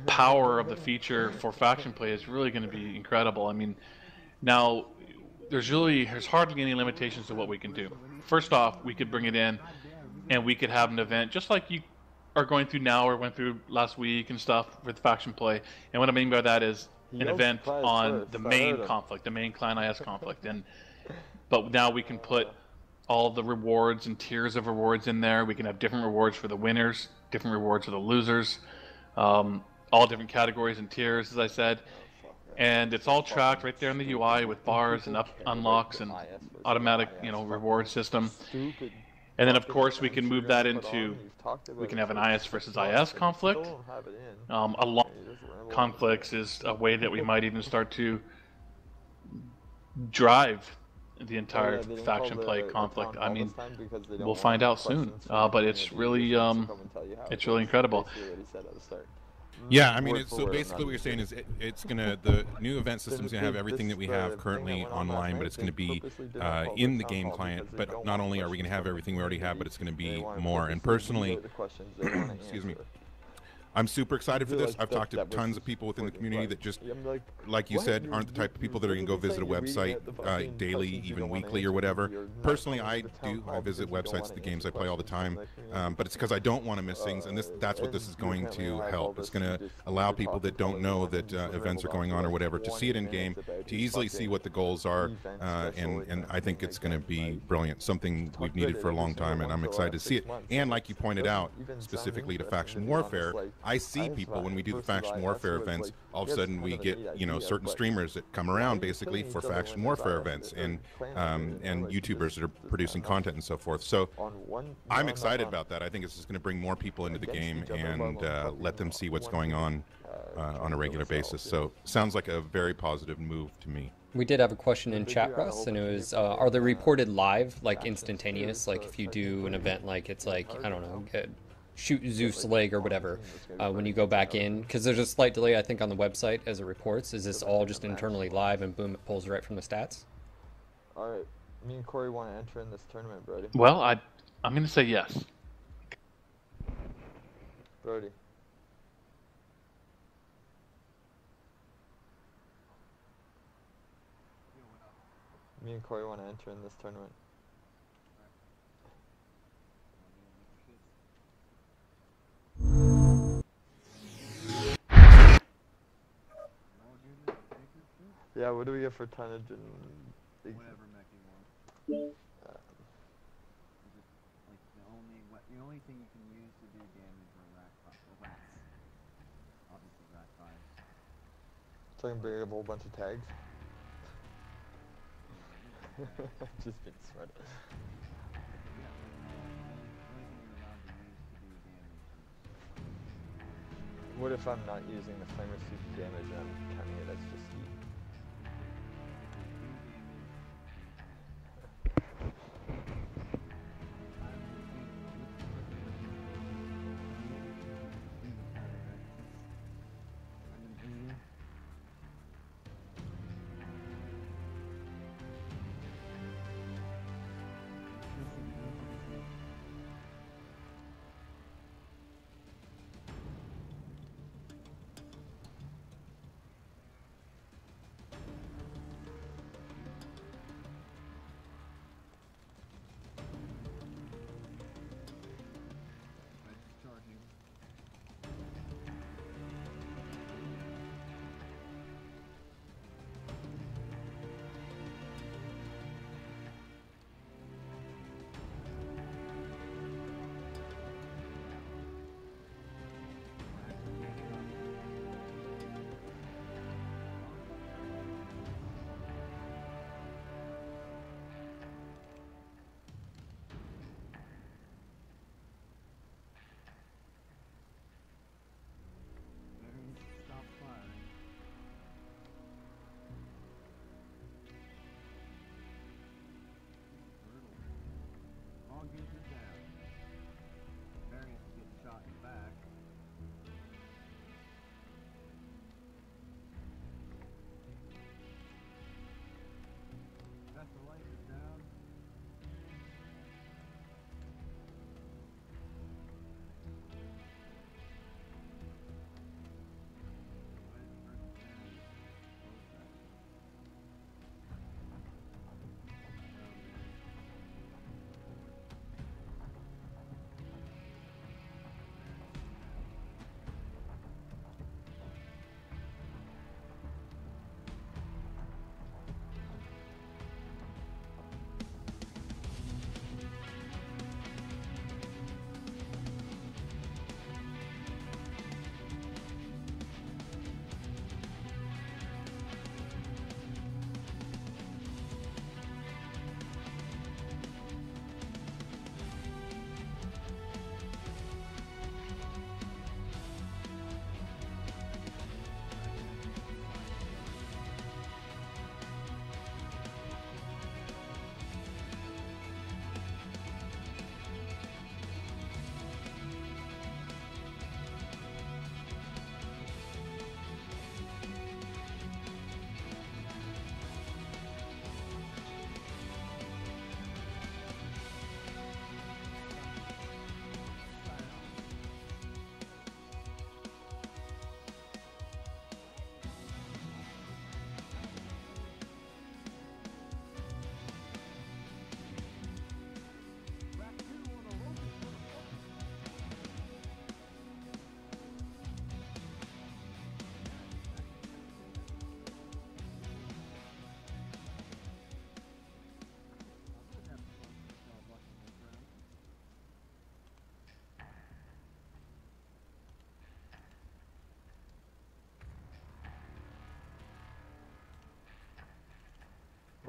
power of the feature for faction play is really going to be incredible. I mean, now there's hardly any limitations to what we can do. First off, we could bring it in and we could have an event just like you are going through now or went through last week and stuff with faction play. And what I mean by that is an event on the main conflict, the main clan IS conflict. But now we can put all the rewards and tiers of rewards in there. We can have different rewards for the winners, different rewards for the losers, all different categories and tiers, as I said. And it's all tracked right there in the UI with bars and unlocks and automatic, reward system. And then, of course, we can move that into, we can have an IS versus IS conflict. Along conflicts is a way that we might even start to drive the entire faction play conflict. I mean, we'll find out soon, but it's really incredible. Yeah, I mean, so basically what you're saying is it's gonna, the new event system's gonna have everything that we have currently online, but it's gonna be in the game client. But not only are we gonna have everything we already have, but it's gonna be more. And personally, excuse me, I'm super excited for this. I've talked to tons of people within the community that just, like you said, aren't the type of people that are going to go visit a website daily, even weekly or whatever. Personally, I visit websites, the games I play all the time, but it's because I don't want to miss things, and that's what this is going to help. It's going to allow people that don't know that events are going on or whatever to see it in game, to easily see what the goals are, and I think it's going to be brilliant, something we've needed for a long time, and I'm excited to see it. And like you pointed out, specifically to faction warfare, I see people when we do the faction warfare events, all of a sudden we get, certain streamers that come around basically for faction warfare events, and YouTubers that are producing content and so forth. So I'm excited about that. I think it's just going to bring more people into the game and let them see what's going on a regular basis. So sounds like a very positive move to me. We did have a question in chat, Russ, and it was, are they reported live, like instantaneous? Like if you do an event, like it's like, I don't know, shoot Zeus leg or whatever, when you go back in, because there's a slight delay, I think, on the website as it reports. Is this all just internally live and boom, it pulls right from the stats? All right, me and Corey want to enter in this tournament, Brody. Well, I'm going to say yes. Brody. Me and Corey want to enter in this tournament. Yeah, what do we get for tonnage and whatever mech you want. The only thing you can use to do damage are rats. Obviously rat fire. So I can bring up a whole bunch of tags. Just being smart. What if I'm not using the flamer suit damage and I'm counting it as just heat?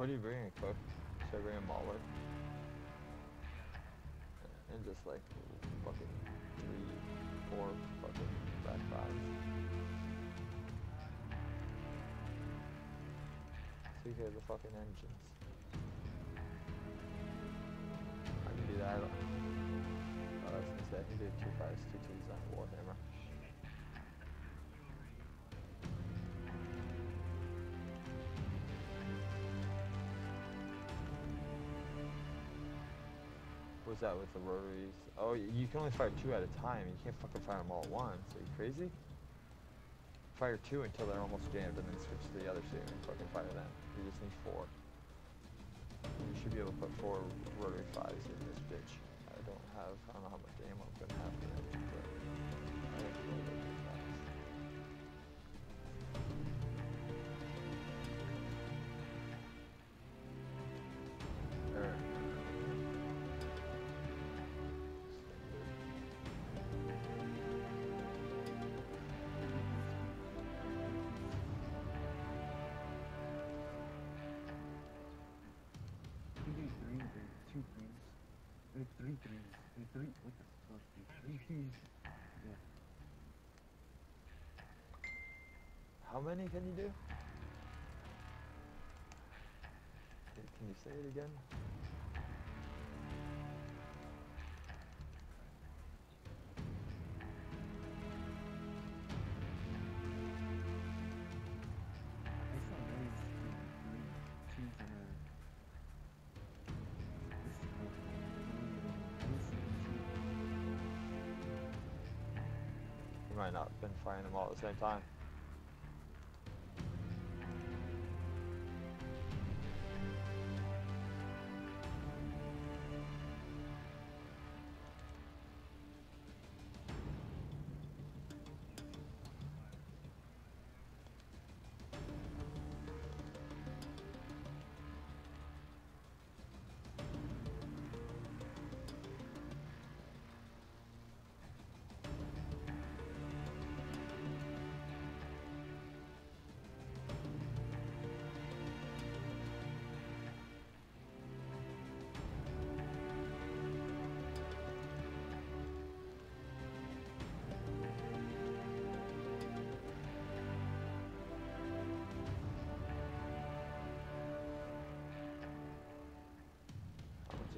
What are you bringing, Cook? Should I bring a Mauler? And just like fucking 3, 4 fucking back 5s. So you hear the fucking engines. I can do that. I was gonna say I can do 2 5s, 2 2s on Warhammer. What's that with the rotaries? Oh, you can only fire 2 at a time. You can't fucking fire them all at once. Are you crazy? Fire 2 until they're almost jammed, and then switch to the other shooter and fucking fire them. You just need 4. You should be able to put 4 rotary 5s in this bitch. I don't know how much ammo I'm gonna have for that, but I have 4 rotary 5s. Yeah. How many can you do? Can you say it again? You might not have been firing them all at the same time.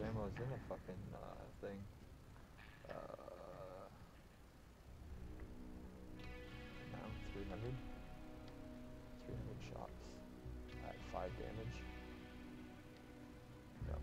Ammo's in a fucking thing. Now 300 shots at 5 damage. No.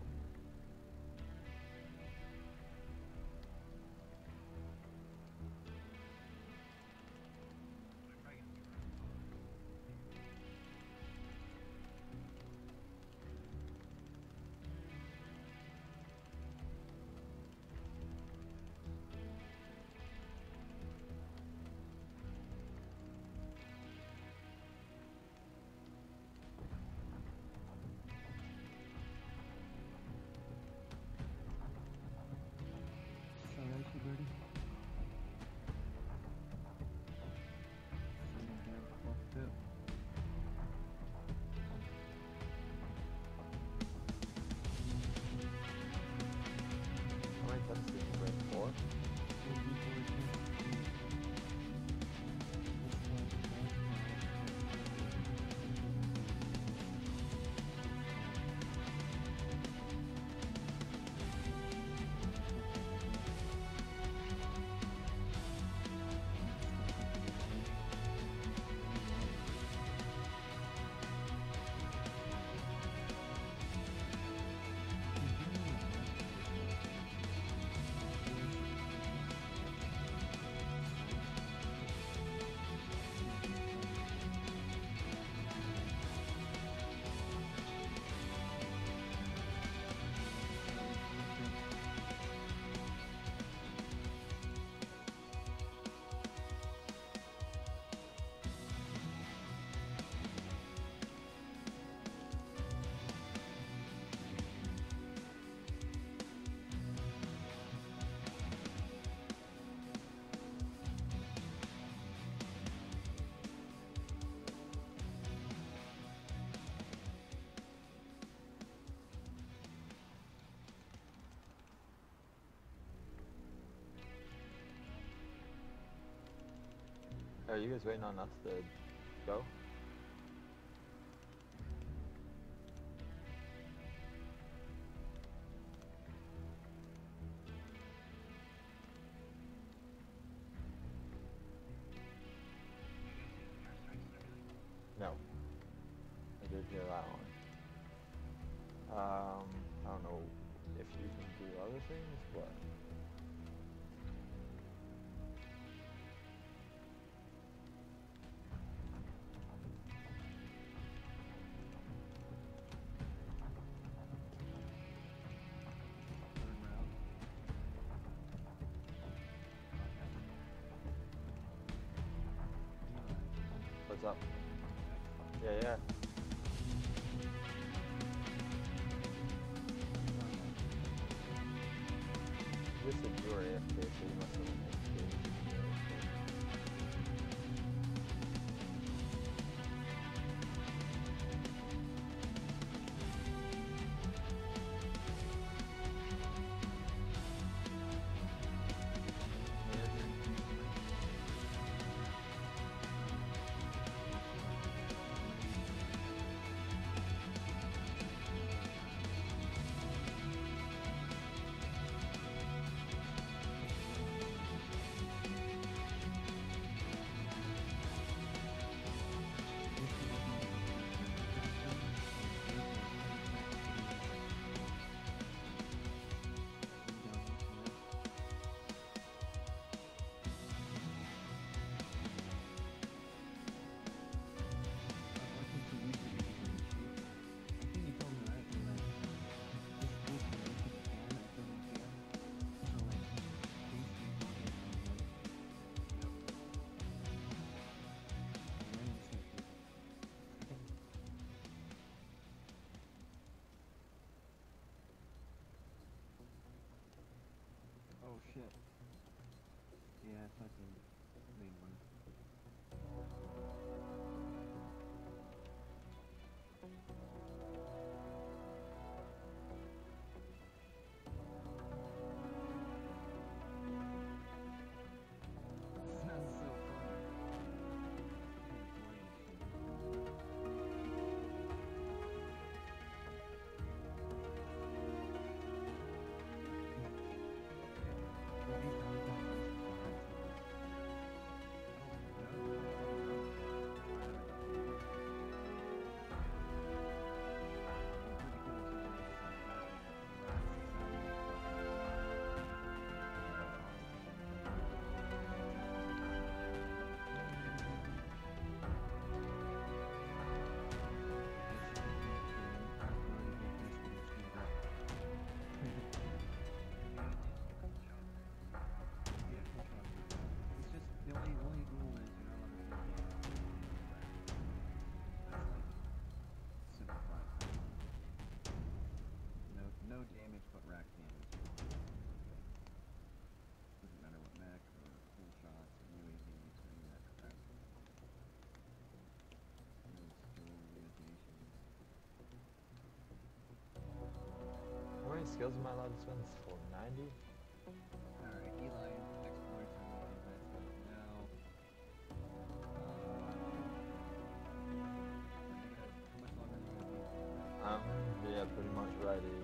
Are you guys waiting on us to go? No. I did hear that one. I don't know if you can do other things, but... What's up? Yeah. This is your AFK, so you must have been AFK. Oh shit. Yeah, it's like the main one. Sounds so funny. No damage but rack damage. Doesn't matter what mech or full shots or UAVs or any of that crap. No skill limitations. How many skills am I allowed to spend this for? 90? Alright, Eli exploits are moving right now. How much longer are you going to be? Yeah, pretty much ready.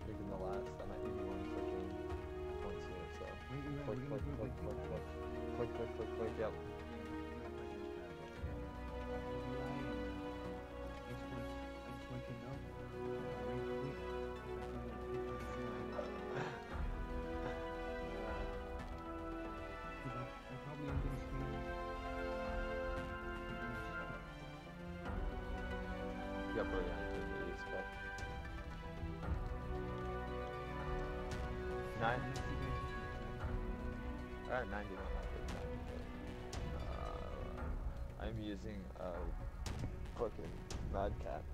Thinking the last, I might even want freaking points here, so. Click, yep. Yep, we're gonna do the expect. 9? Alright, 90, not I'm using a fucking Madcap.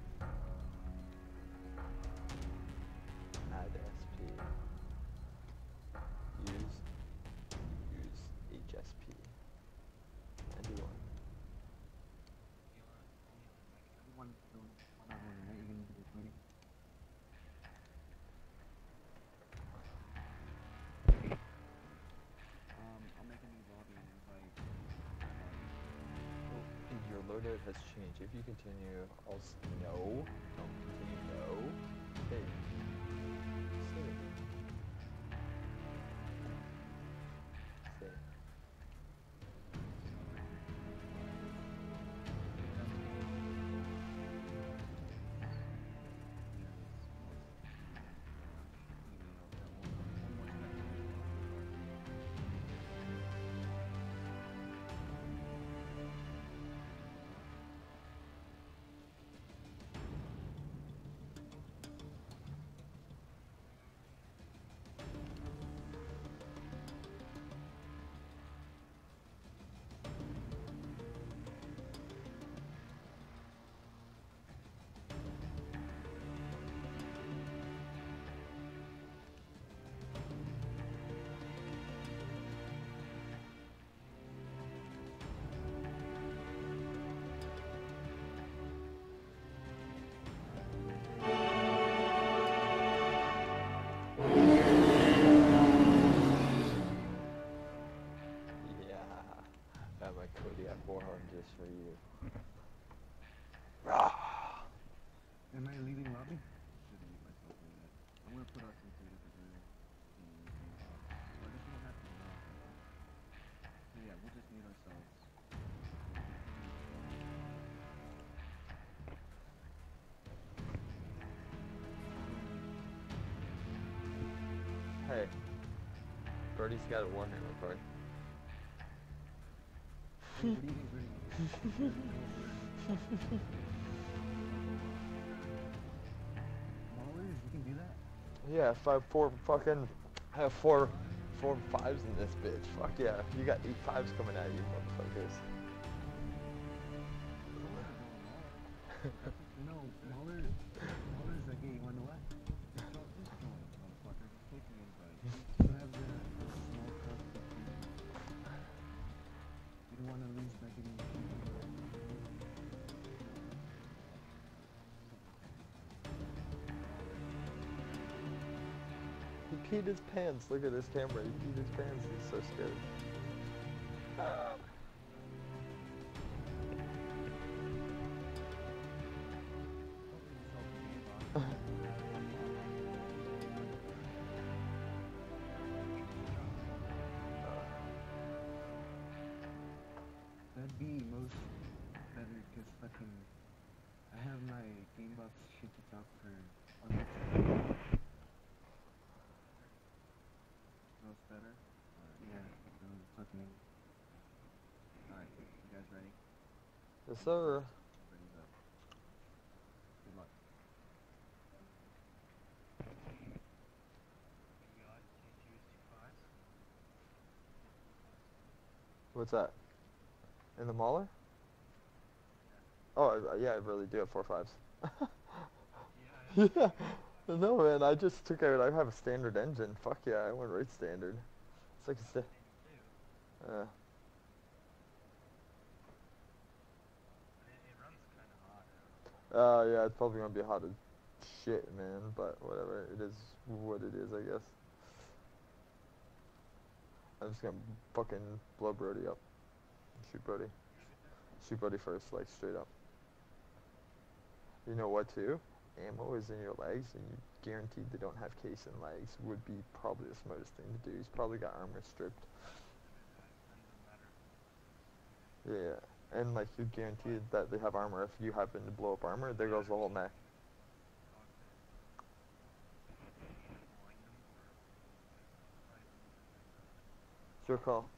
Add SP. Use HSP. 91. I'll make a new lobby and invite it has changed. If you continue, I'll no. I'll continue, no. Hey. Save. Save. Just for you. Am I leaving lobby? Should I leave myself in that? I'm gonna put us into a different room. Or this won't happen now. So yeah, we'll just mute ourselves. Hey. Birdie's got a Warhammer card. What do you think, Birdie? Maulers, you can do that? Yeah, I have four 5s in this bitch. Fuck yeah, you got 8 5s coming at you, motherfuckers. No, Maulers like, hey, you wanna know what? Just join, motherfucker. Just take an invite. You have the small cup. You don't wanna lose by getting He peed his pants. Look at this camera. He peed his pants. He's so scared. That'd be most better because fucking I have my Gamebox shit to talk for most better? Yeah, fucking. Alright, you guys ready? Yes, sir. Ready up. Good luck. What's that? In the Mauler? Oh, yeah, I really do have 4 5s. Yeah. No, man, I just took out, I have a standard engine. Fuck yeah, I went right standard. It's like a yeah, it's probably gonna be hot as shit, man, but whatever. It is what it is, I guess. I'm just gonna fucking blow Brody up. Shoot Brody. Shoot Brody first, like, straight up. You know what, too? Ammo is in your legs, and you guaranteed they don't have case in legs would be probably the smartest thing to do. He's probably got armor stripped. Yeah, and like you're guaranteed that they have armor. If you happen to blow up armor, there goes the whole neck. It's your call.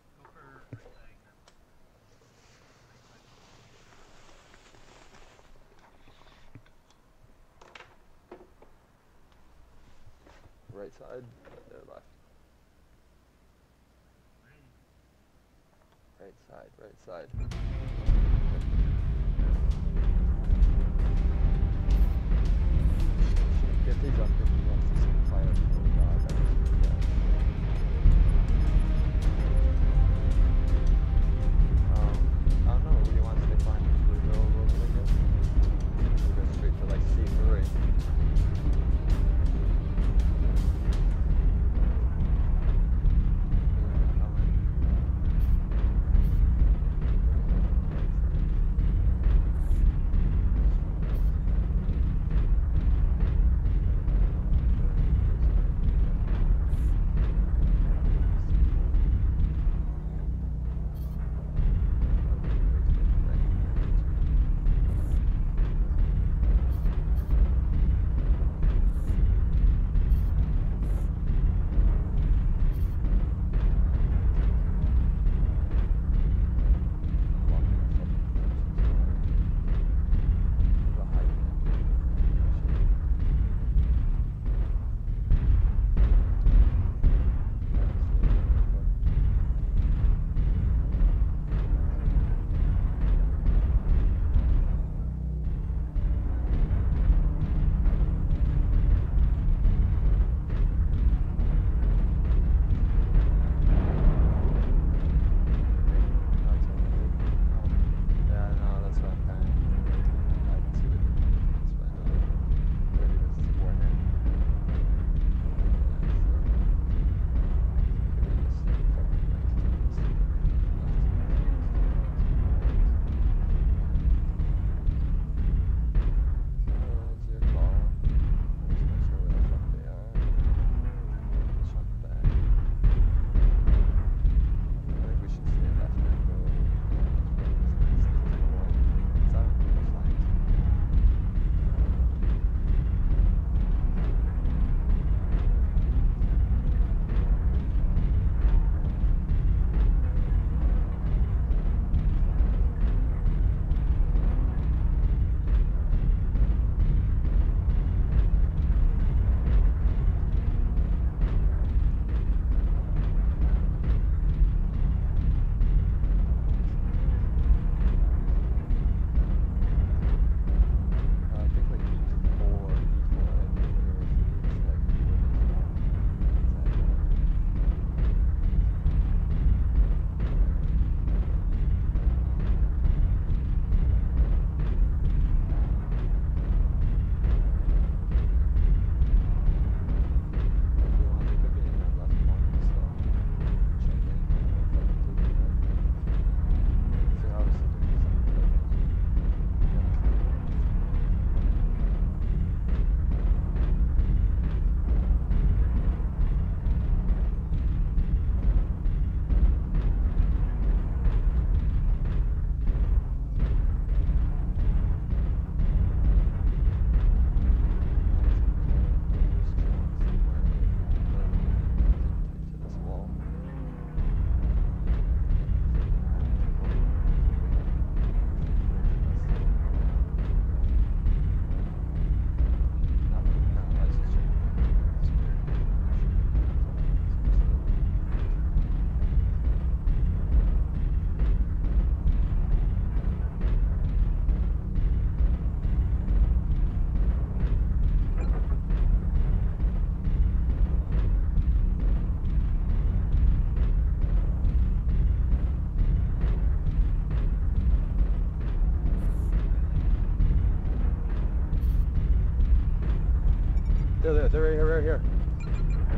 Right side, left. Right side, right side. Get these up if you want to see the fire. I don't know, what do you want to stay flying? Should we go a little bit, I guess? We'll go straight to like C3.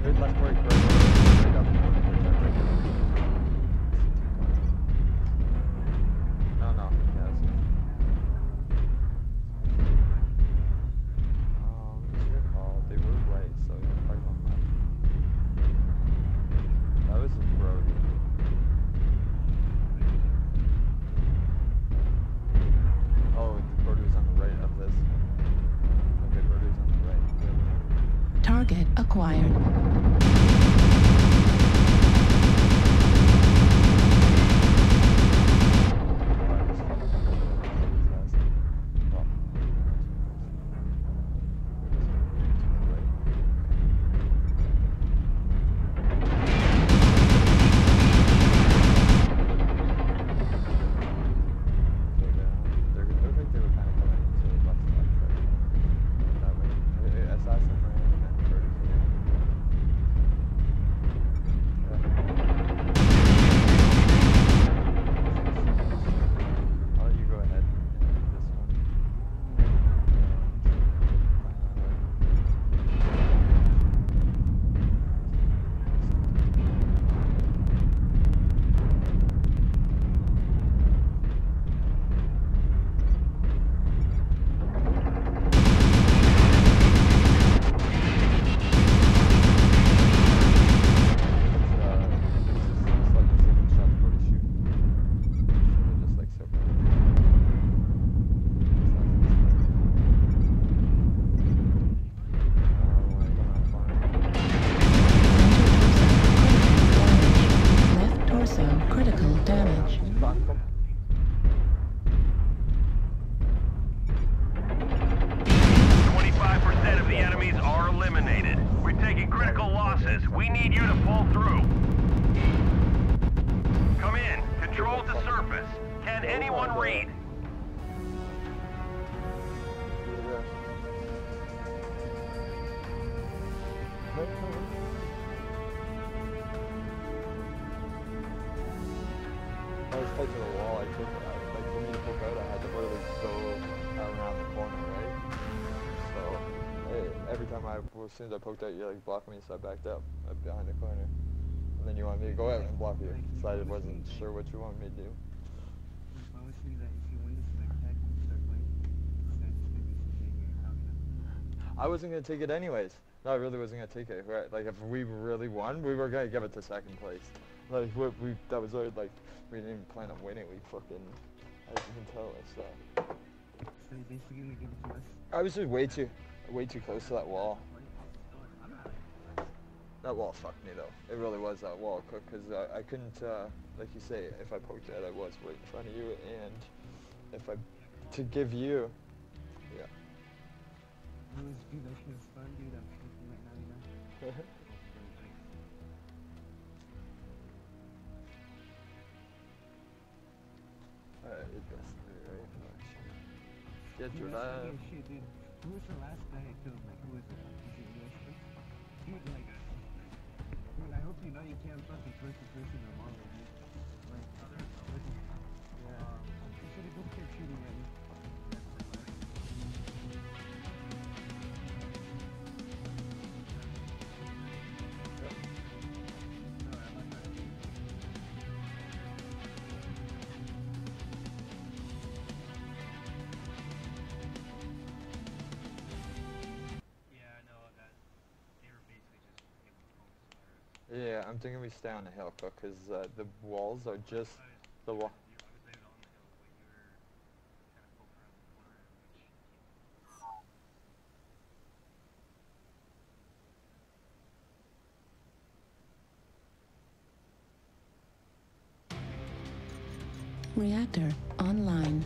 Good left, right, right up. No. Yes. It's your call. They were right, so you're probably going left. That was a Brody. Oh, the Brody was on the right of this. Okay, Brody was on the right. Target acquired. I was close to the wall. I took like for me to poke out, I had to literally go around the corner, right? So every time as soon as I poked out, you like blocked me, so I backed up behind the corner. And then you wanted me to go out and block you. So I wasn't sure what you wanted me to do. I was thinking that if you win this next pack, you start playing. That's just gonna be something you're out, you know? I wasn't gonna take it anyways. No, I really wasn't gonna take it. Right? Like if we really won, we were gonna give it to second place. Like that was our, like we didn't even plan on winning. We fucking, as you can tell, so. So you basically gonna give it to us? I was just way too close to that wall. That wall fucked me though. It really was that wall, Cook, because I couldn't, like you say, if I poked out, I was right in front of you, and if to give you, yeah. Dude, that shit was fun, dude. I'm thinking right now, you know? It does, right? Get Dude, your that's lab. fucking shit, dude. Who was the last guy I killed? Like, who was it? Dude, like, dude, I hope you know you can't fucking first to person or model, dude. Like, yeah. You should have just kept shooting at me. Yeah, I'm thinking we stay on the hill, Cook, because the walls are just the wall. Reactor online.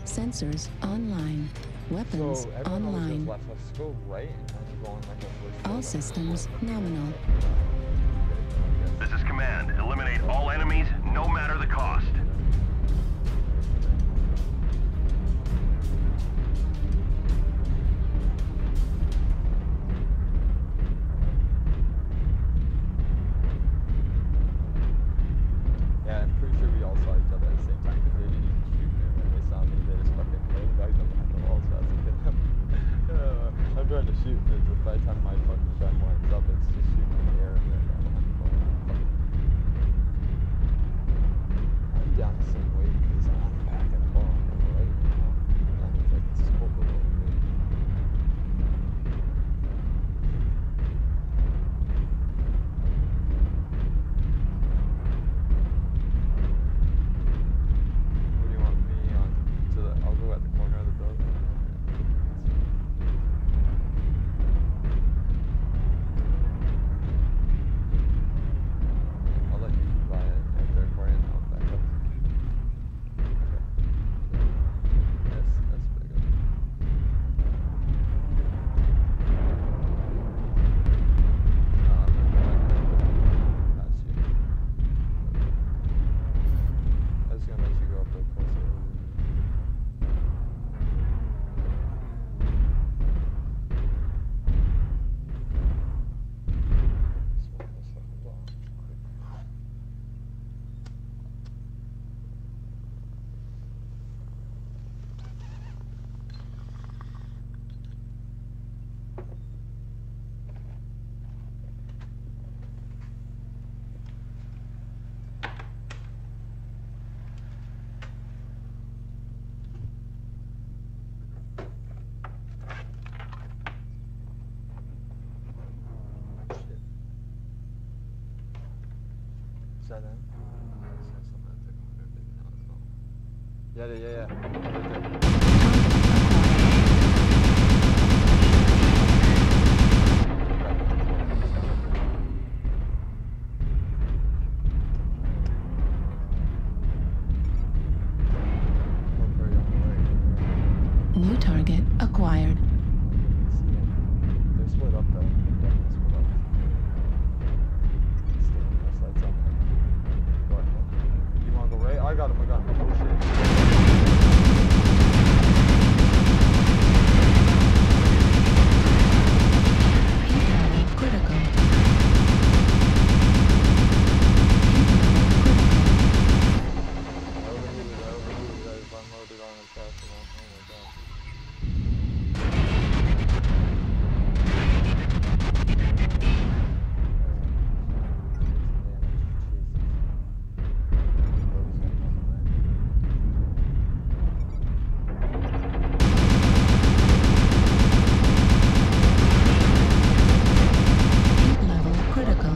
Sensors online. Weapons So everyone always online. goes left. Let's go right and then go on like a first. All systems nominal. This is Command. Eliminate all enemies, no matter the cost. Yeah, I'm pretty sure we all saw each other at the same time because they didn't even shoot me. When they saw me, they just fucking moved back up behind the wall. So I was thinking, I'm trying to shoot, and by the time my fucking gun winds up, it's Is that in? Yeah. Right there. New target acquired. They're split up though. Definitely split up. Stay on the sides up. Go ahead. You wanna go right? I got him. Oh shit. Critical. I overheated. If I'm loaded on it fast enough. Oh my god. Heat level critical.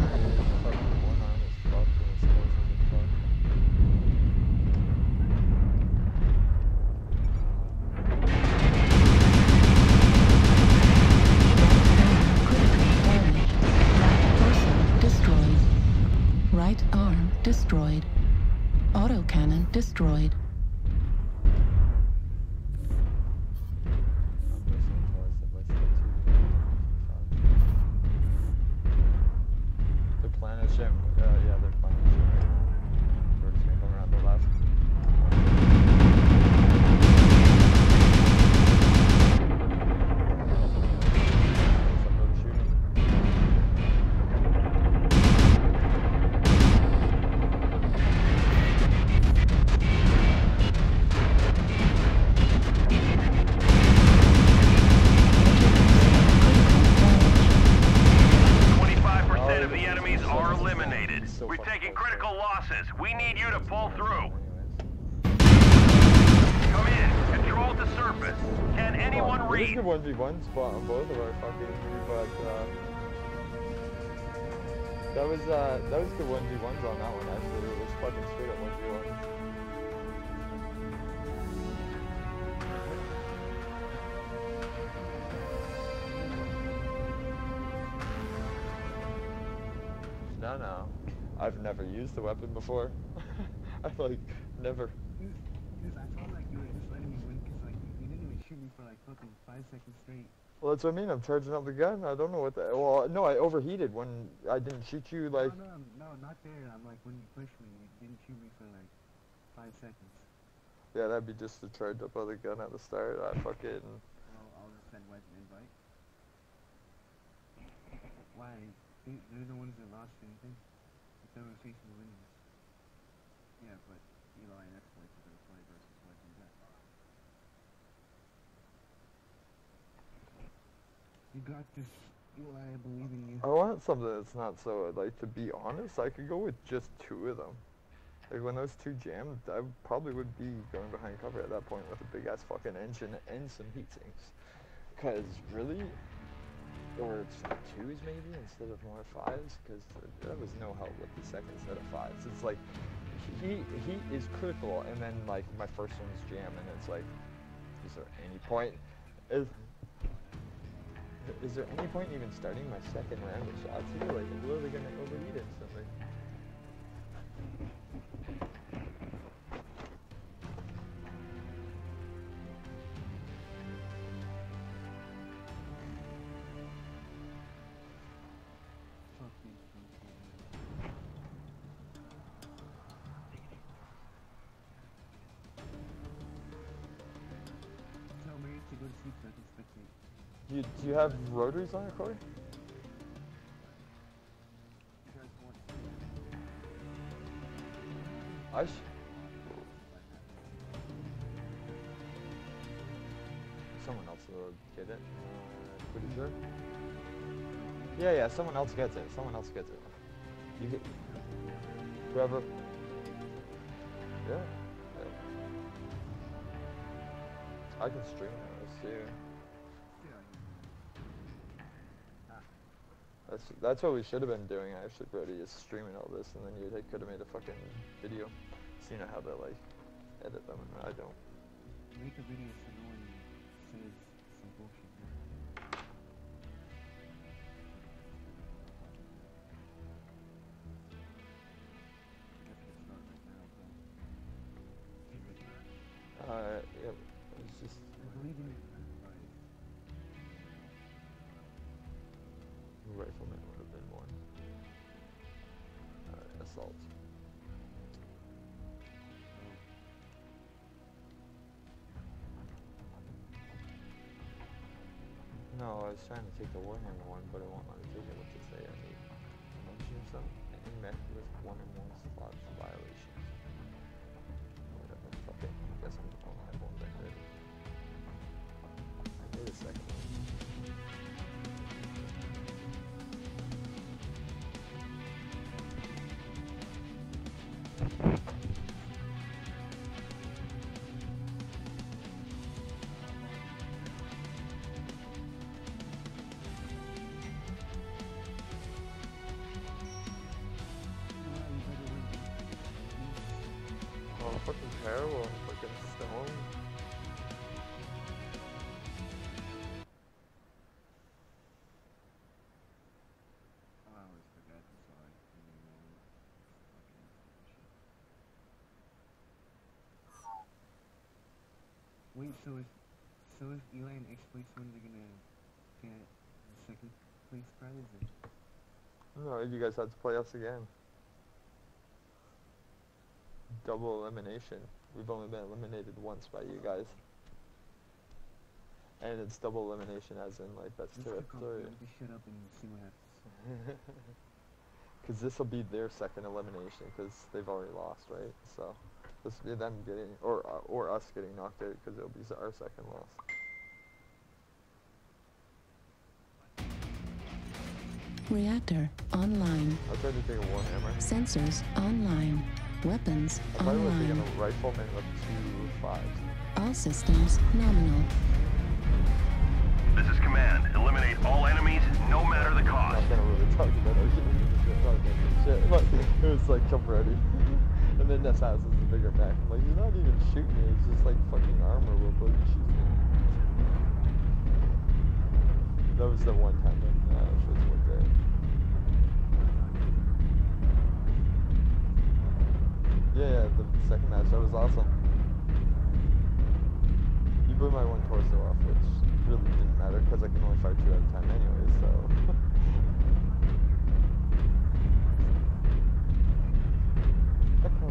Destroyed. Right arm destroyed. Autocannon destroyed. They're planning to ship. Yeah, they're planning to ship. We're just gonna come around the left. We've taken critical losses. We need you to pull through. Come in. Control the surface. Can anyone read? This is a 1v1 spot on both of our fucking, but that was the 1v1s on that one actually. It was fucking straight up 1v1s. No. I've never used the weapon before. I've like never. Because I felt like you were just letting me win because like you didn't even shoot me for like fucking 5 seconds straight. Well, that's what I mean. I'm charging up the gun. I don't know what the. Well, no, I overheated when I didn't shoot you like. No, not there. I'm like when you pushed me, you didn't shoot me for like 5 seconds. Yeah, that'd be just the charge up of the gun at the start. I fucking. I'll just send Wedge an invite. Why? They're the ones that lost anything. They were facing the winners. Yeah, but Eli and Exploits are going to play versus Wedge and Jack. You got this, Eli. I believe in you. I want something that's not so like. To be honest, I could go with just 2 of them. Like when those 2 jammed, I probably would be going behind cover at that point with a big ass fucking engine and some heat sinks. Cause really. Or it's 2s maybe instead of more 5s, because that was no help with the second set of 5s. It's like, heat is critical, and then like my first one's jam, and it's like, is there any point? Is there any point even starting my second round of shots here? Like, I'm literally gonna overheat instantly. Do you have rotaries on it, Corey? Someone else will get it. Pretty sure. Yeah, someone else gets it. You get whoever. Yeah. I can stream this too. That's what we should have been doing actually, Brody, is streaming all this, and then you could have made a fucking video. So you know how to like edit them, and I don't. Make a video so no one says some bullshit. Yep. It's just. Rifleman would have been one. Assault. No, I was trying to take the Warhammer one, but it won't let me take it. What's it say? I need mention something. And met with 1 and 1 slots violation. Whatever. Okay. I guess I'll have one back there. I need a second one. Oh, fucking terrible and fucking stone. Oh, I always forget, I'm sorry. Wait, so if Eli and X-Place win, they're gonna get the second place prize? No, you guys have to play us again. Double elimination. We've only been eliminated once by you guys. And it's double elimination as in like best 2 of 3. Shut up and see what happens. Because this will be their second elimination because they've already lost, right? So this will be them getting, or us getting knocked out because it'll be our second loss. Reactor online. I tried to take a Warhammer. Sensors online. Weapons I probably was taking online. a rifleman with 2 5s. All systems nominal. This is Command. Eliminate all enemies, no matter the cost. I'm not gonna really talk about it. Shit. Look, it was like, come ready. And then this house is a bigger mech. I'm like, he's not even shooting me, it's just like fucking armor will bloody shoot me. That was the one time when shits went there. Yeah, the second match, that was awesome. You blew my one torso off, which really didn't matter because I can only fire 2 at a time anyway, so. Echo.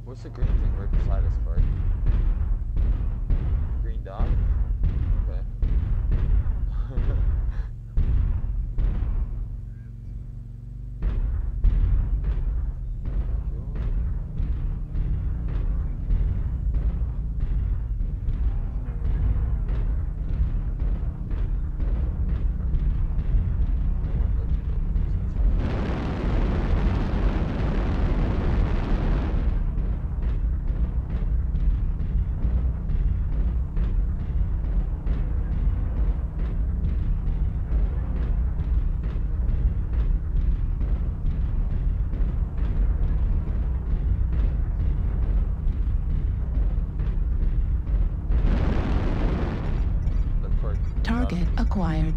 What's the green thing right beside us, Bart? Green dot? Okay. target acquired.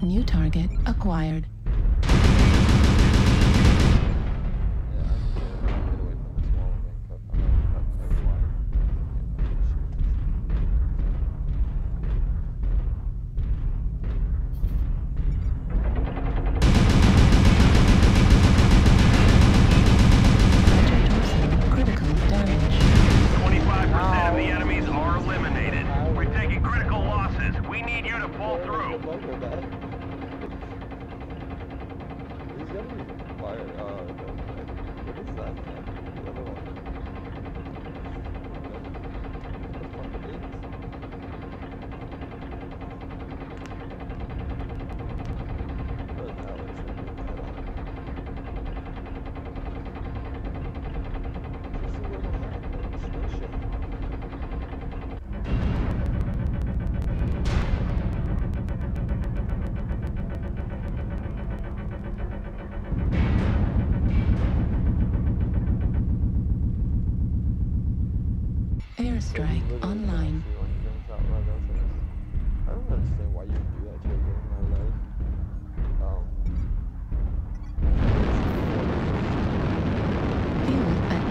New target acquired. Critical damage. 25% of the enemies are eliminated. We're taking critical losses. We need you to pull through. He's gonna be fired. What is that? The other one. What the fuck it is? But now it's gonna be head on. This is a little hot. Spaceship. Airstrike online. I don't understand why you do that to a game in my life. Fuel at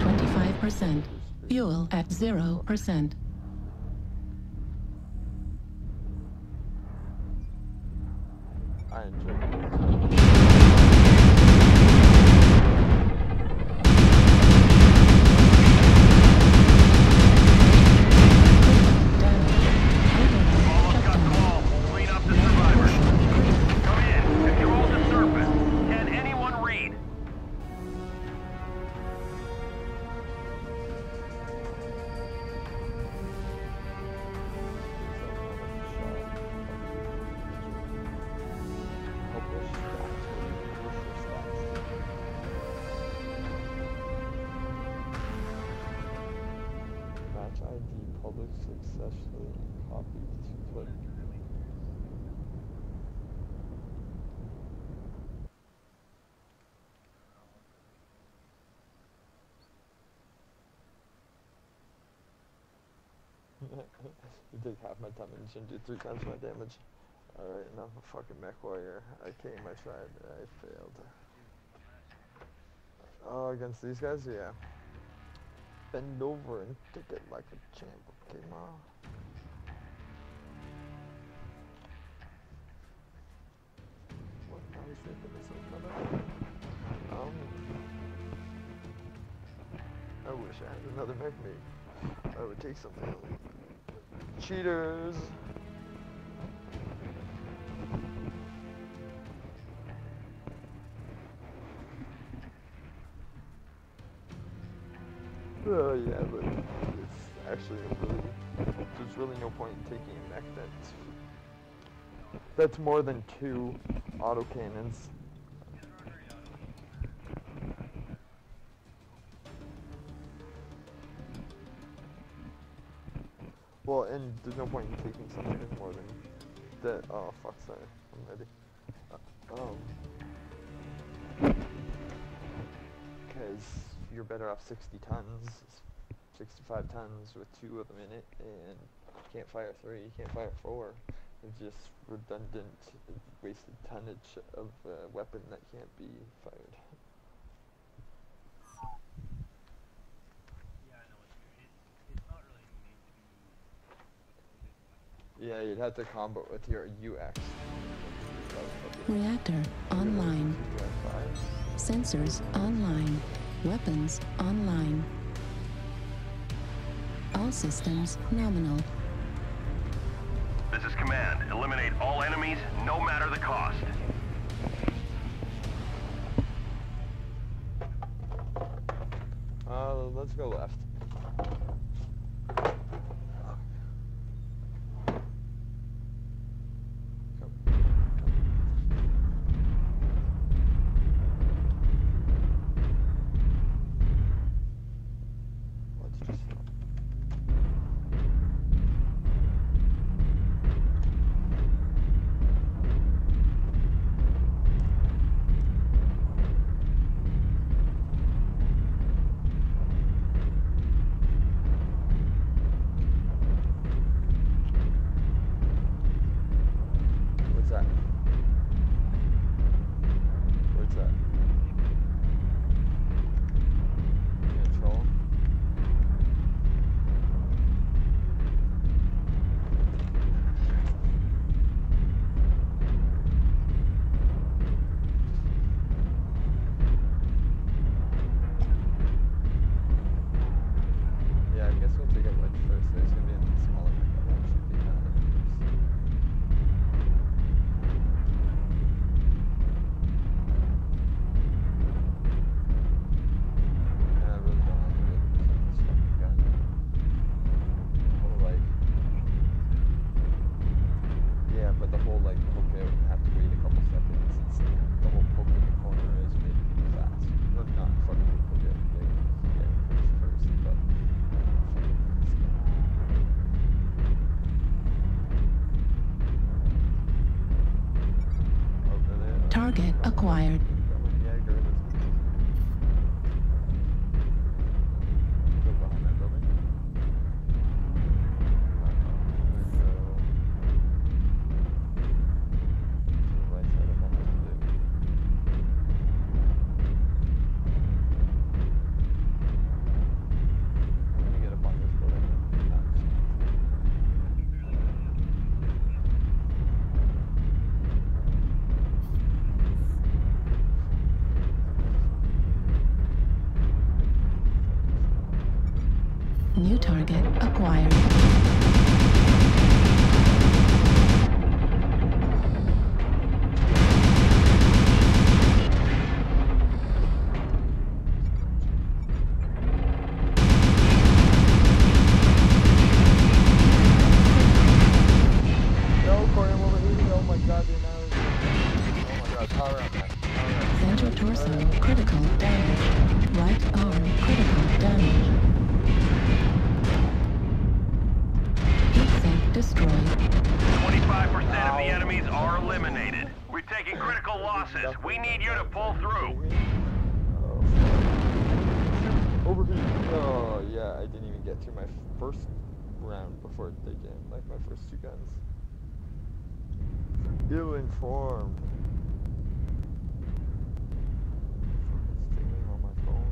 25%. Fuel at 0%. I enjoy it. Public successfully copied to click. You take half my damage and do 3 times my damage. Alright, now I'm a fucking mech warrior. I came, I tried, I failed. Oh, against these guys? Yeah. Bend over and kick it like a champ, okay, ma? What? I was thinking this was I wish I had another mech mate. I would take something. Cheaters! Oh yeah, but it's actually there's really no point in taking a mech that's That's more than 2 autocannons. Well, and there's no point in taking something that's more than that. Oh fuck, sorry, I'm ready. Because you're better off 60 tons, 65 tons with 2 of them in it, and you can't fire 3, you can't fire 4. It's just redundant, wasted tonnage of a weapon that can't be fired. Yeah, you'd have to combo it with your UX. Reactor online. Sensors online. Weapons online. All systems nominal. This is command. Eliminate all enemies, no matter the cost. Let's go left. Target acquired. New target acquired. Central torso critical damage. Right arm critical damage. Destroyed. 25% of the enemies are eliminated. We're taking critical losses. We need you to pull through. Over here. Oh, yeah, I didn't even get through my first round before they jammed, like my first 2 guns. Ill-informed. It's tingling on my phone.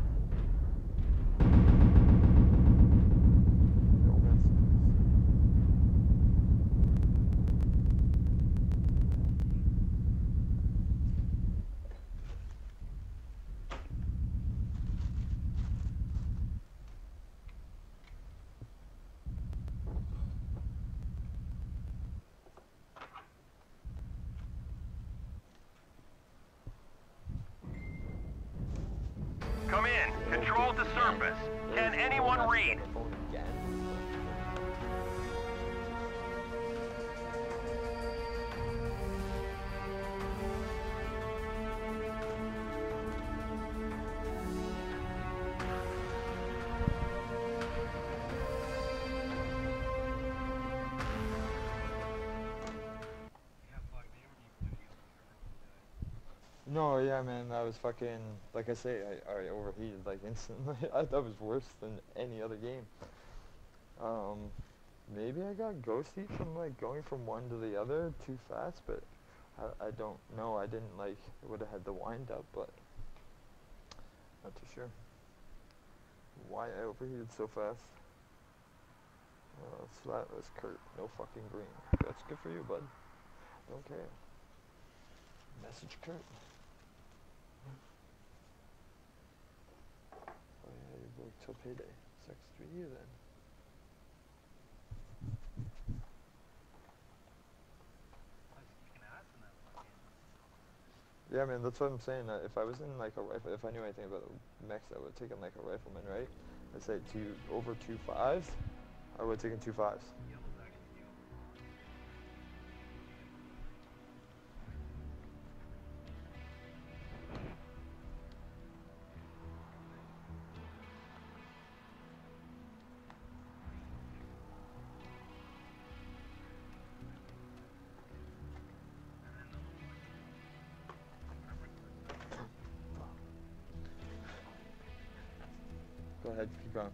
Come in. Control the surface. Can anyone read? No, yeah, man, I was fucking, like I say, I overheated, like, instantly. That was worse than any other game. Maybe I got ghost heat from, like, going from one to the other too fast, but I don't know. I didn't, like, would have had the wind up, but not too sure why I overheated so fast. So that was Kurt. No fucking green. That's good for you, bud. Don't care. Message Kurt. Oh yeah, you work till payday. Sucks for you then. Yeah, man, that's what I'm saying. If I was in like a rifle, if I knew anything about mechs, I would have taken like a rifleman, right? I'd say over 2.5s. I would have taken 2.5s. Go ahead, keep going.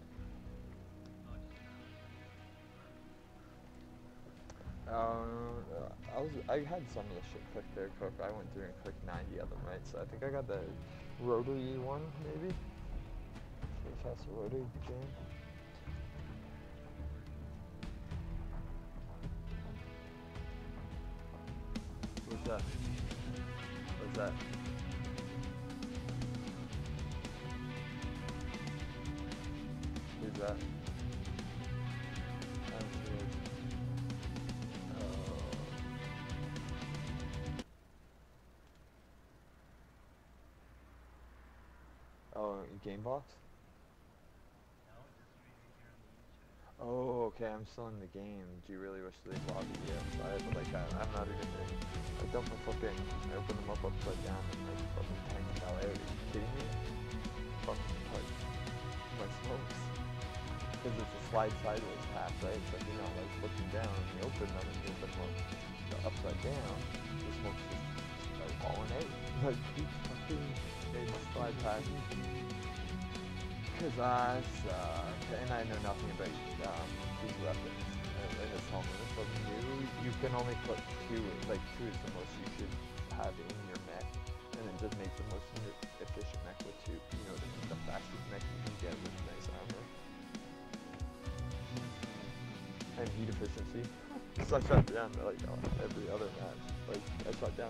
I had some of the shit clicked there, Cook. I went through and clicked 90 of them, right? So I think I got the rotary one, maybe? The faster rotary game. What's that? What's that? Who's that? Oh, Gamebox? Oh, okay, I'm still in the game. Do you really wish they lobby? Yeah, I but like I'm not even in. I dumped my fucking, I opened them up upside down and like fucking tanked out. Are you kidding me? Fucking like, my smokes. Because it's a slide sideways path, right? It's like you're not like looking down, you open them and you open them upside down. The smoke's just like falling out. Like, each fucking slide path. Because I suck, and I know nothing about these weapons in this helmet. So you can only put two is the most you should have in your mech, and then just make the most efficient mech with two. You know, the fastest mech you can get with nice armor. And heat efficiency. So I shot down like every other match. Like I shot down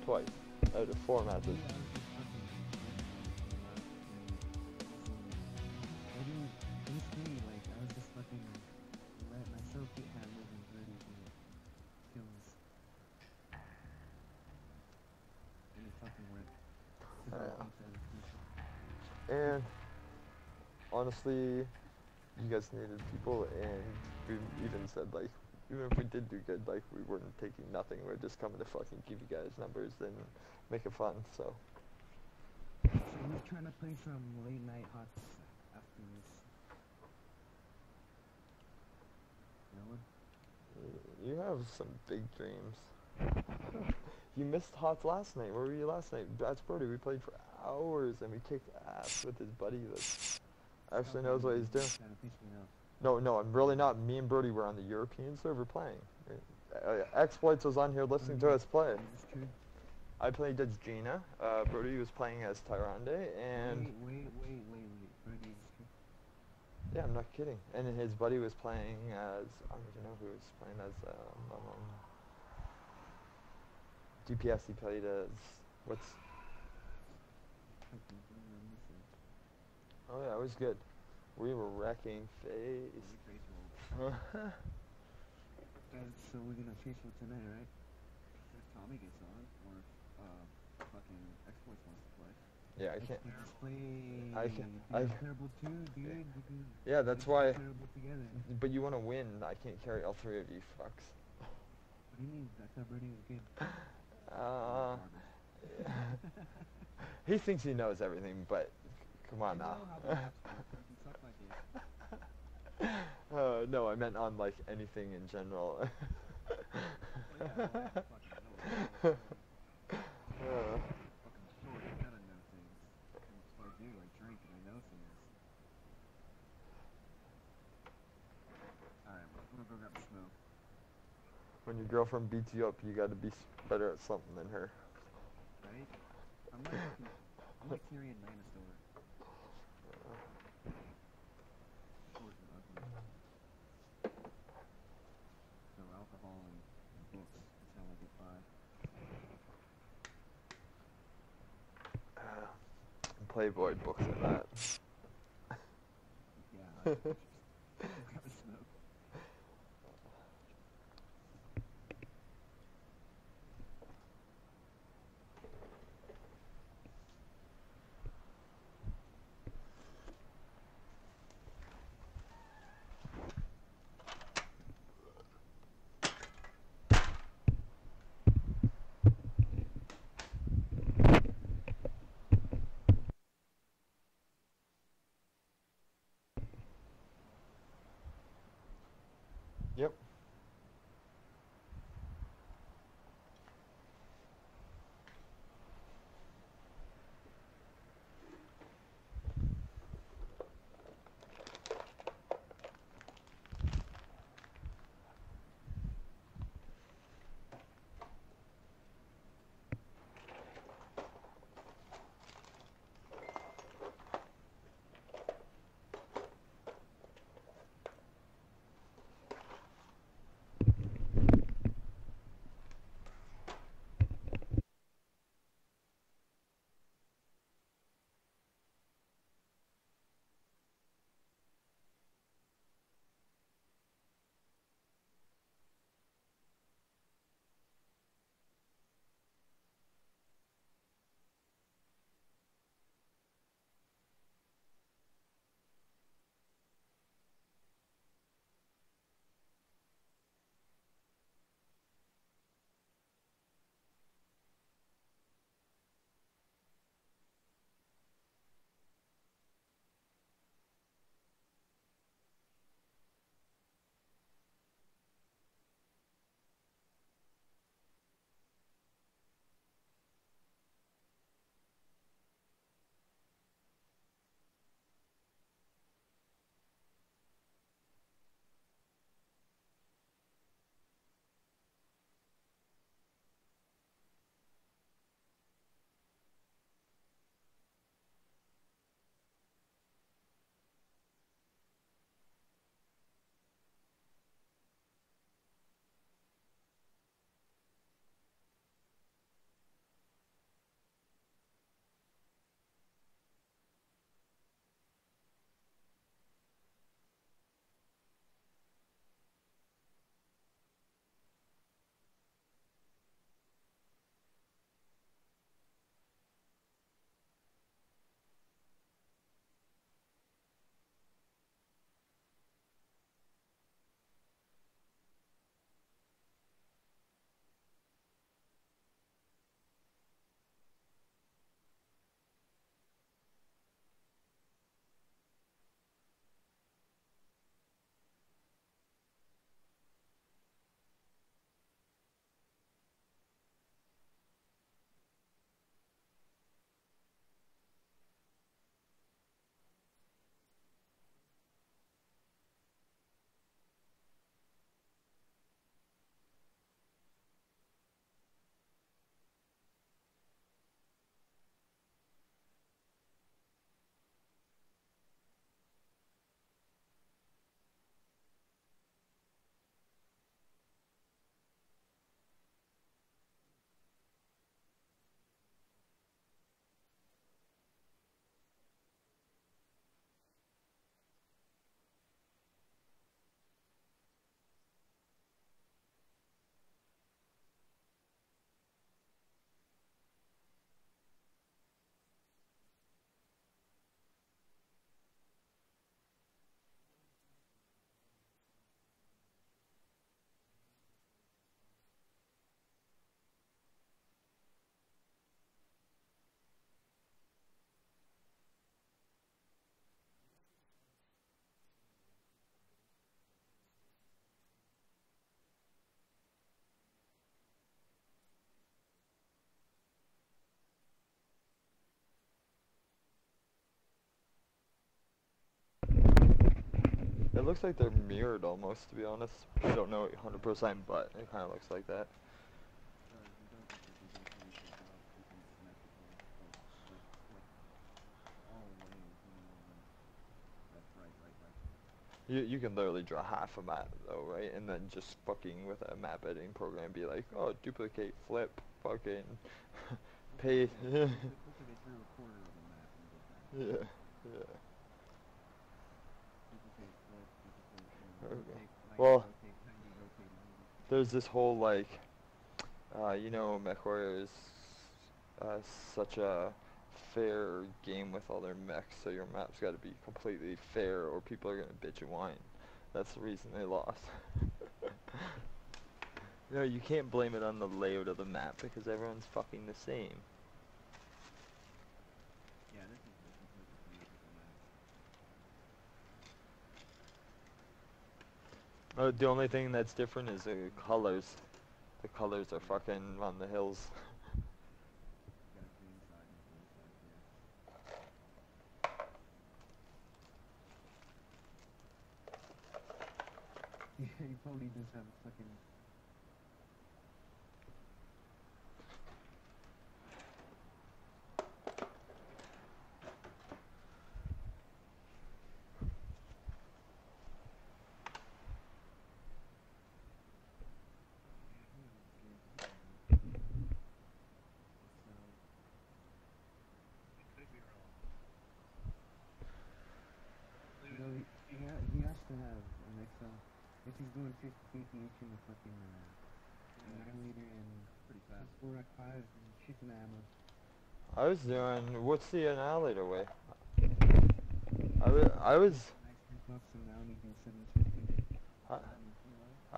twice out of 4 matches. And honestly, you guys needed people, and we even said like, even if we did do good, like we weren't taking nothing. We're just coming to fucking give you guys numbers and make it fun. So. We're trying to play some late night hots after this. You have some big dreams. You missed Hots last night. Where were you last night? That's Brody. We played for hours and we kicked ass with his buddy that actually knows what he's doing. No, I'm really not. Me and Brody were on the European server playing. Exploits was on here listening to us play. I played as Gina. Brody was playing as Tyrande, and wait. yeah, I'm not kidding. And his buddy was playing as, I don't even know who was playing as, DPS he played as, oh yeah, it was good. We were wrecking face. So we're gonna chase for tonight, right? If Tommy gets on, or fucking Exploits wants to play. Yeah, I can't. Terrible too, dude. Yeah, that's why. But you want to win. I can't carry all 3 of you fucks. What do you mean? I thought Brady was good. He thinks he knows everything, but come on now. No, I meant on like anything in general. your girlfriend beats you up, you gotta be better at something than her. Right? I'm like Tyrion Lannister. Short and ugly. So alcohol and books, that's how I get by. And Playboy books like that. Yeah. Grab a smoke. It looks like they're mirrored almost, to be honest. I don't know 100%, but it kind of looks like that. You can literally draw half a map though, right? And then just fucking with a map editing program be like, oh, duplicate, flip, fucking, paste. Yeah, yeah. Okay. Well, there's this whole like, you know, MechWarrior is such a fair game with all their mechs, so your map's got to be completely fair or people are gonna bitch and whine. That's the reason they lost. No, you can't blame it on the layout of the map because everyone's fucking the same. Yeah, this is a completely beautiful map. The only thing that's different is the colors. The colors are fucking on the hills. Yeah, he probably does have a fucking... He has to have an XL. If he's doing 50 each in the fucking 9-liter and pretty fast 4x5 and chicken ammo. I was doing, what's the annihilator way? I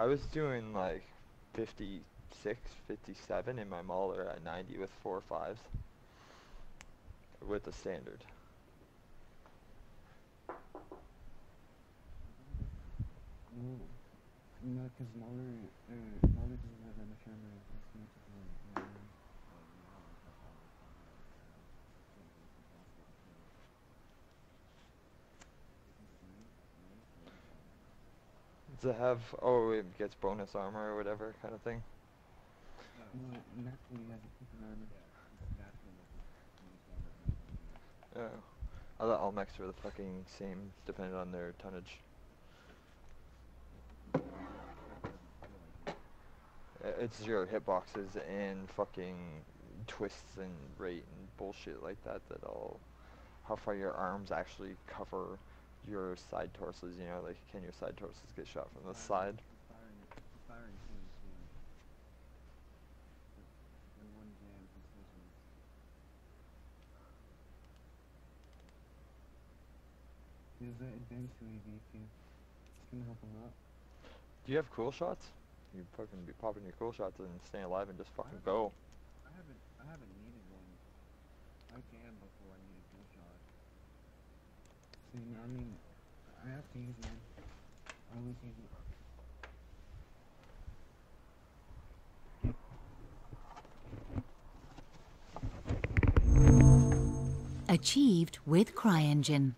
was doing like 56, 57 in my Mauler at 90 with 4 5s with the standard. No, because Mauler doesn't have enough ammo as much as Does it have, oh, it gets bonus armor or whatever kind of thing? No, naturally has a chicken armor. Oh. I thought all mechs were the fucking same, depending on their tonnage. It's your hitboxes and fucking twists and rate and bullshit like that all, how far your arms actually cover your side torsos, you know, like can your side torsos get shot from the side? There's that advanced UAV too. It's gonna help him out. Do you have cool shots? You fucking be popping your cool shots and staying alive and just fucking go. I haven't needed one. I can before I need a cool shot. See, I mean, I have to use one. I always use it. Achieved with CryEngine.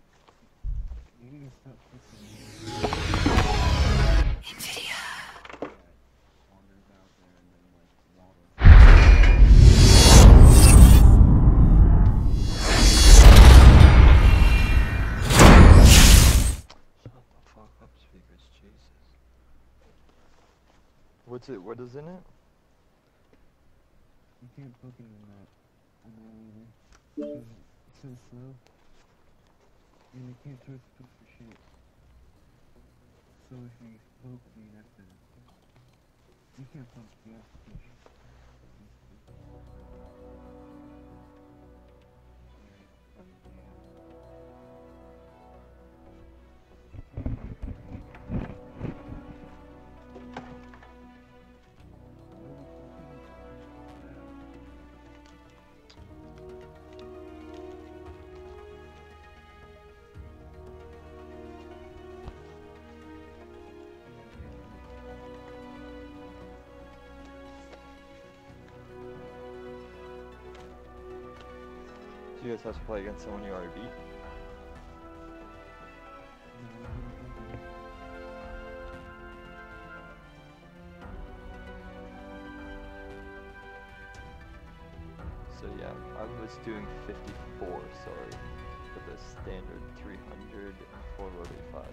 What is in it? You can't poke him in that annihilator. Because it's so slow. And you can't touch for shit. So if you poke, you have to... You can't poke, you have to push. Do you guys have to play against someone you already beat? So yeah, I was doing 54, sorry, for the standard 300 and 4 rotary 5s.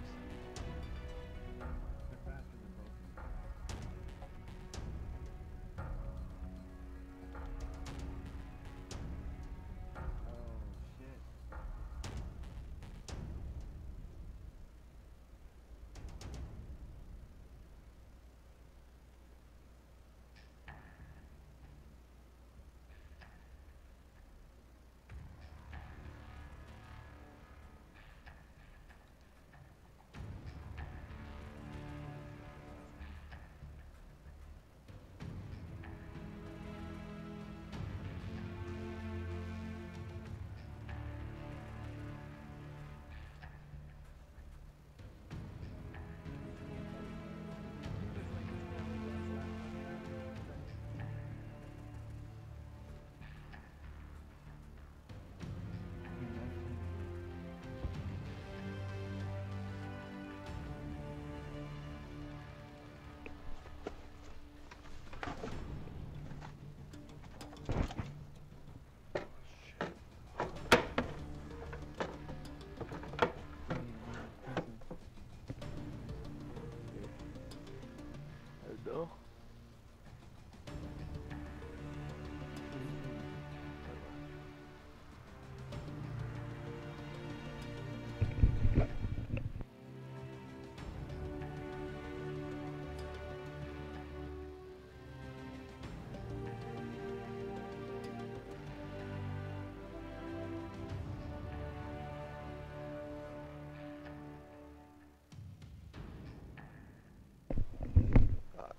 No.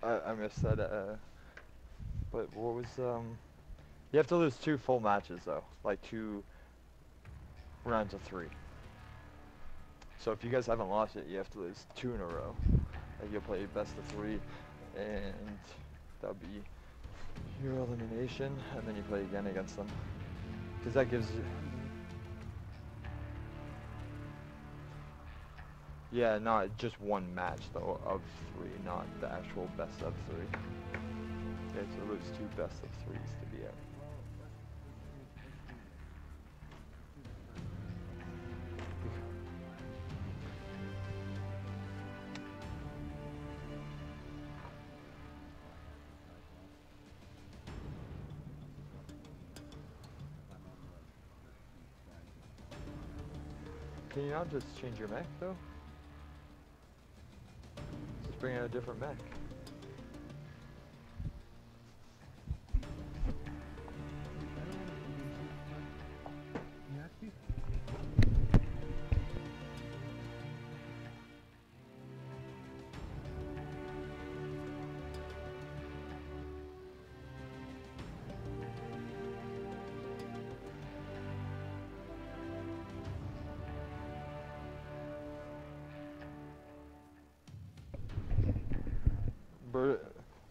I missed that, but what was, you have to lose 2 full matches though, like 2 rounds of 3. So if you guys haven't lost it, you have to lose 2 in a row. Like you'll play best of 3, and that'll be your elimination, and then you play again against them. Because that gives you... Yeah, not just 1 match though of 3, not the actual best of 3. Yeah, so lose 2 best of 3s to be out. Can you not just change your mech though? Just bring out a different mech.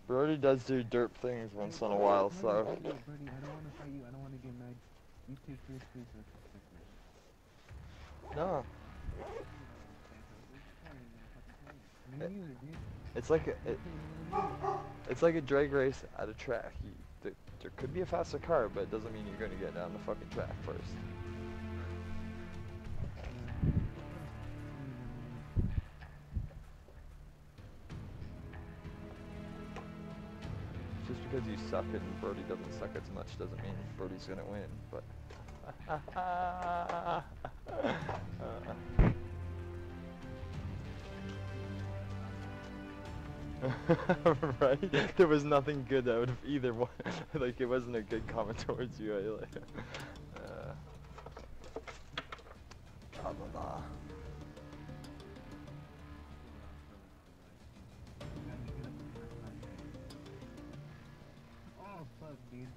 Brody does do derp things once in a while, so... Brody, I don't want to fight you, I don't want to get mad. You take first place or No. It's like a drag race at a track. There could be a faster car, but it doesn't mean you're going to get down the fucking track first. Just because you suck and Brody doesn't suck as much doesn't mean Brody's gonna win, but... Right? There was nothing good out of either one. Like, it wasn't a good comment towards you. Blah, blah, blah. Oh, fuck, dude.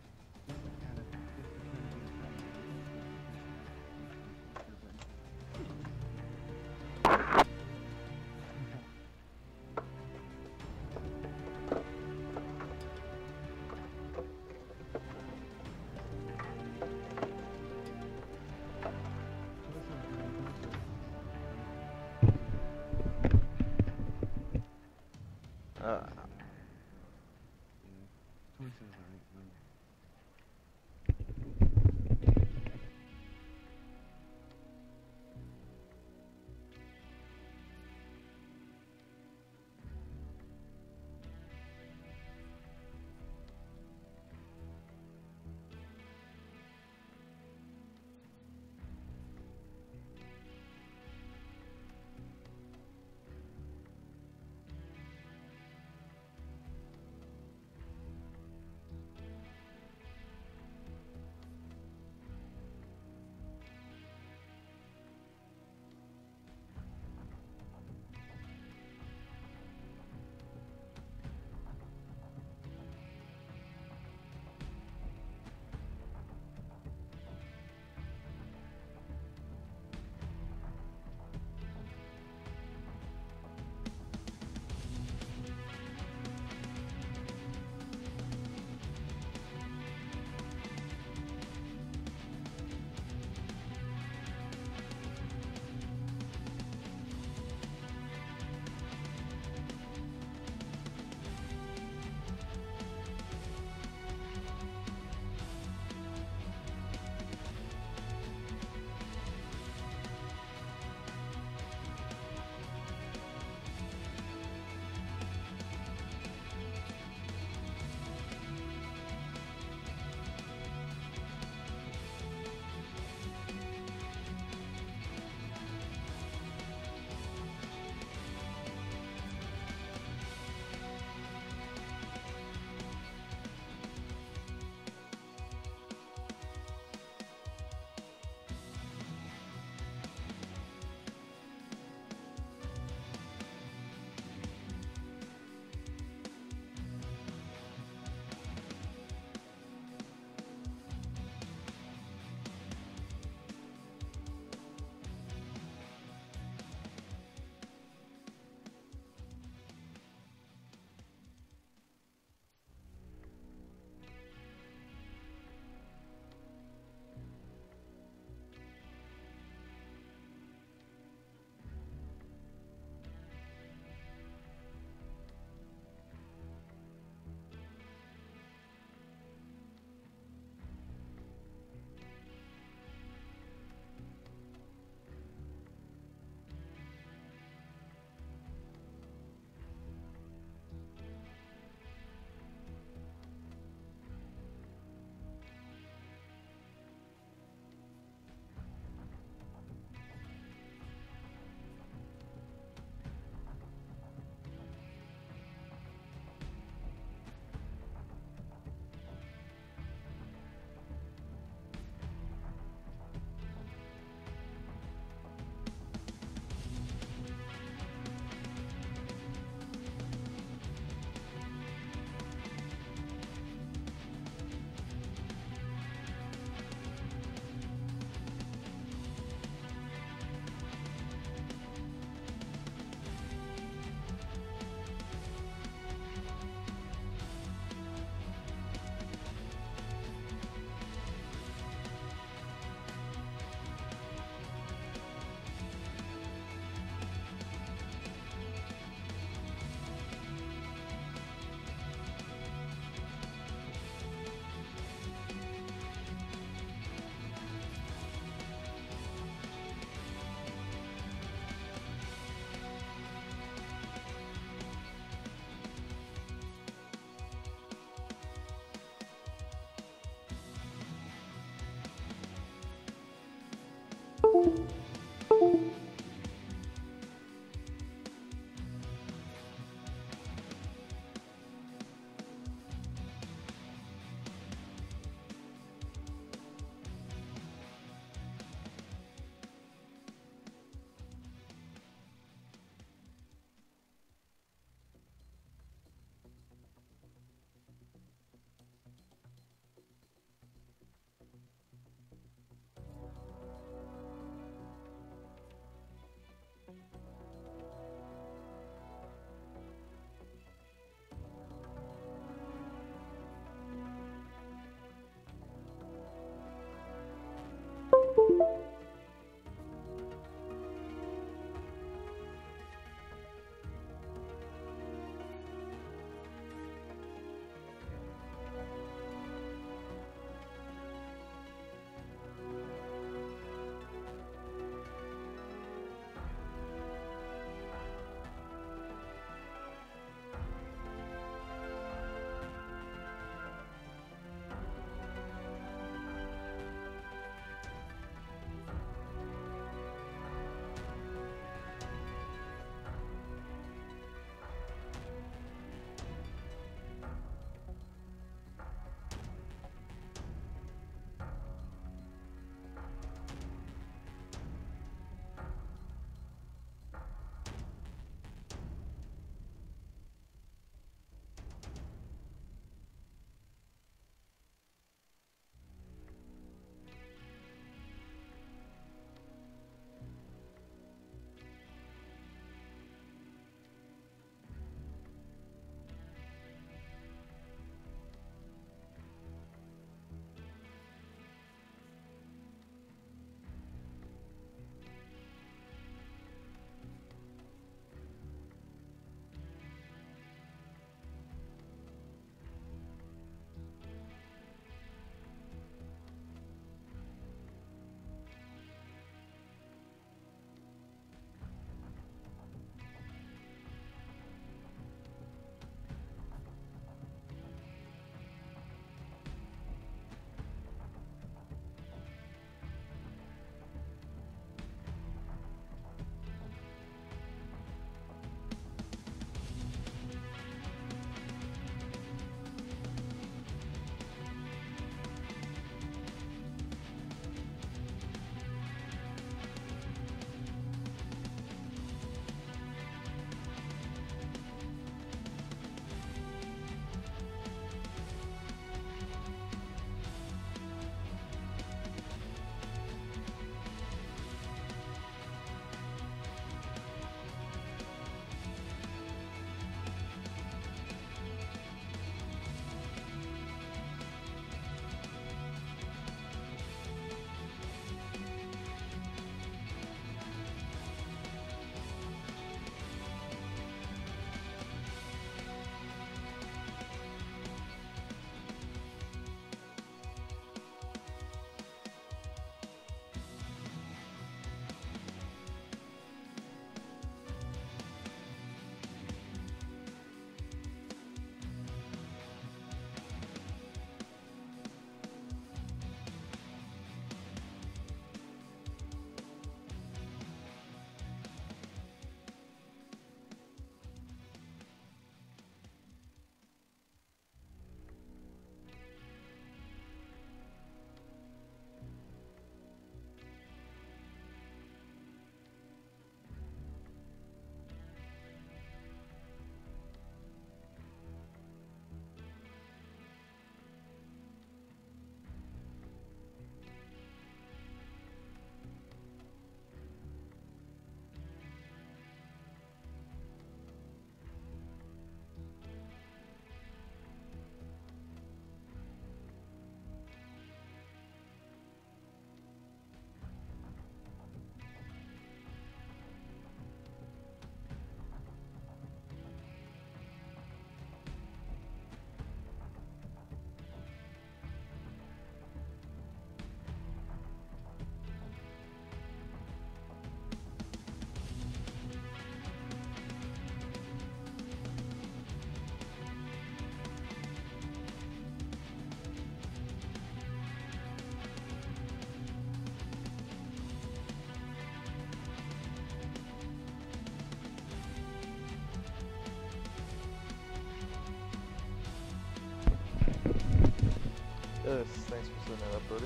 Yes, thanks for setting that up, Brody.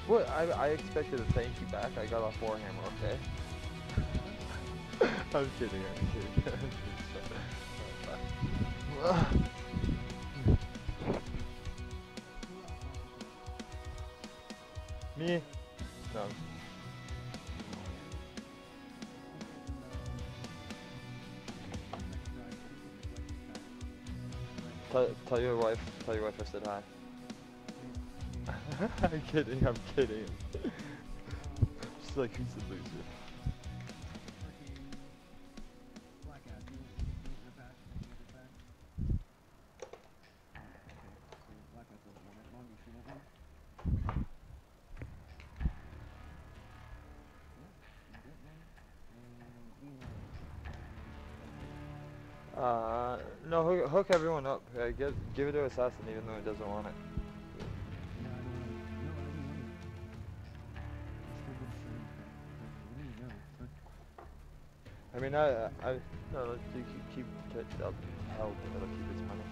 What? I expected a thank you back. I got off Warhammer, okay? I'm kidding, I'm kidding. Me? No. Tell your wife I said hi. I'm kidding, I'm kidding. She's like, who's the loser? No, hook everyone up. Give it to Assassin even though he doesn't want it. I mean, no, you keep that'll help. It'll keep its money.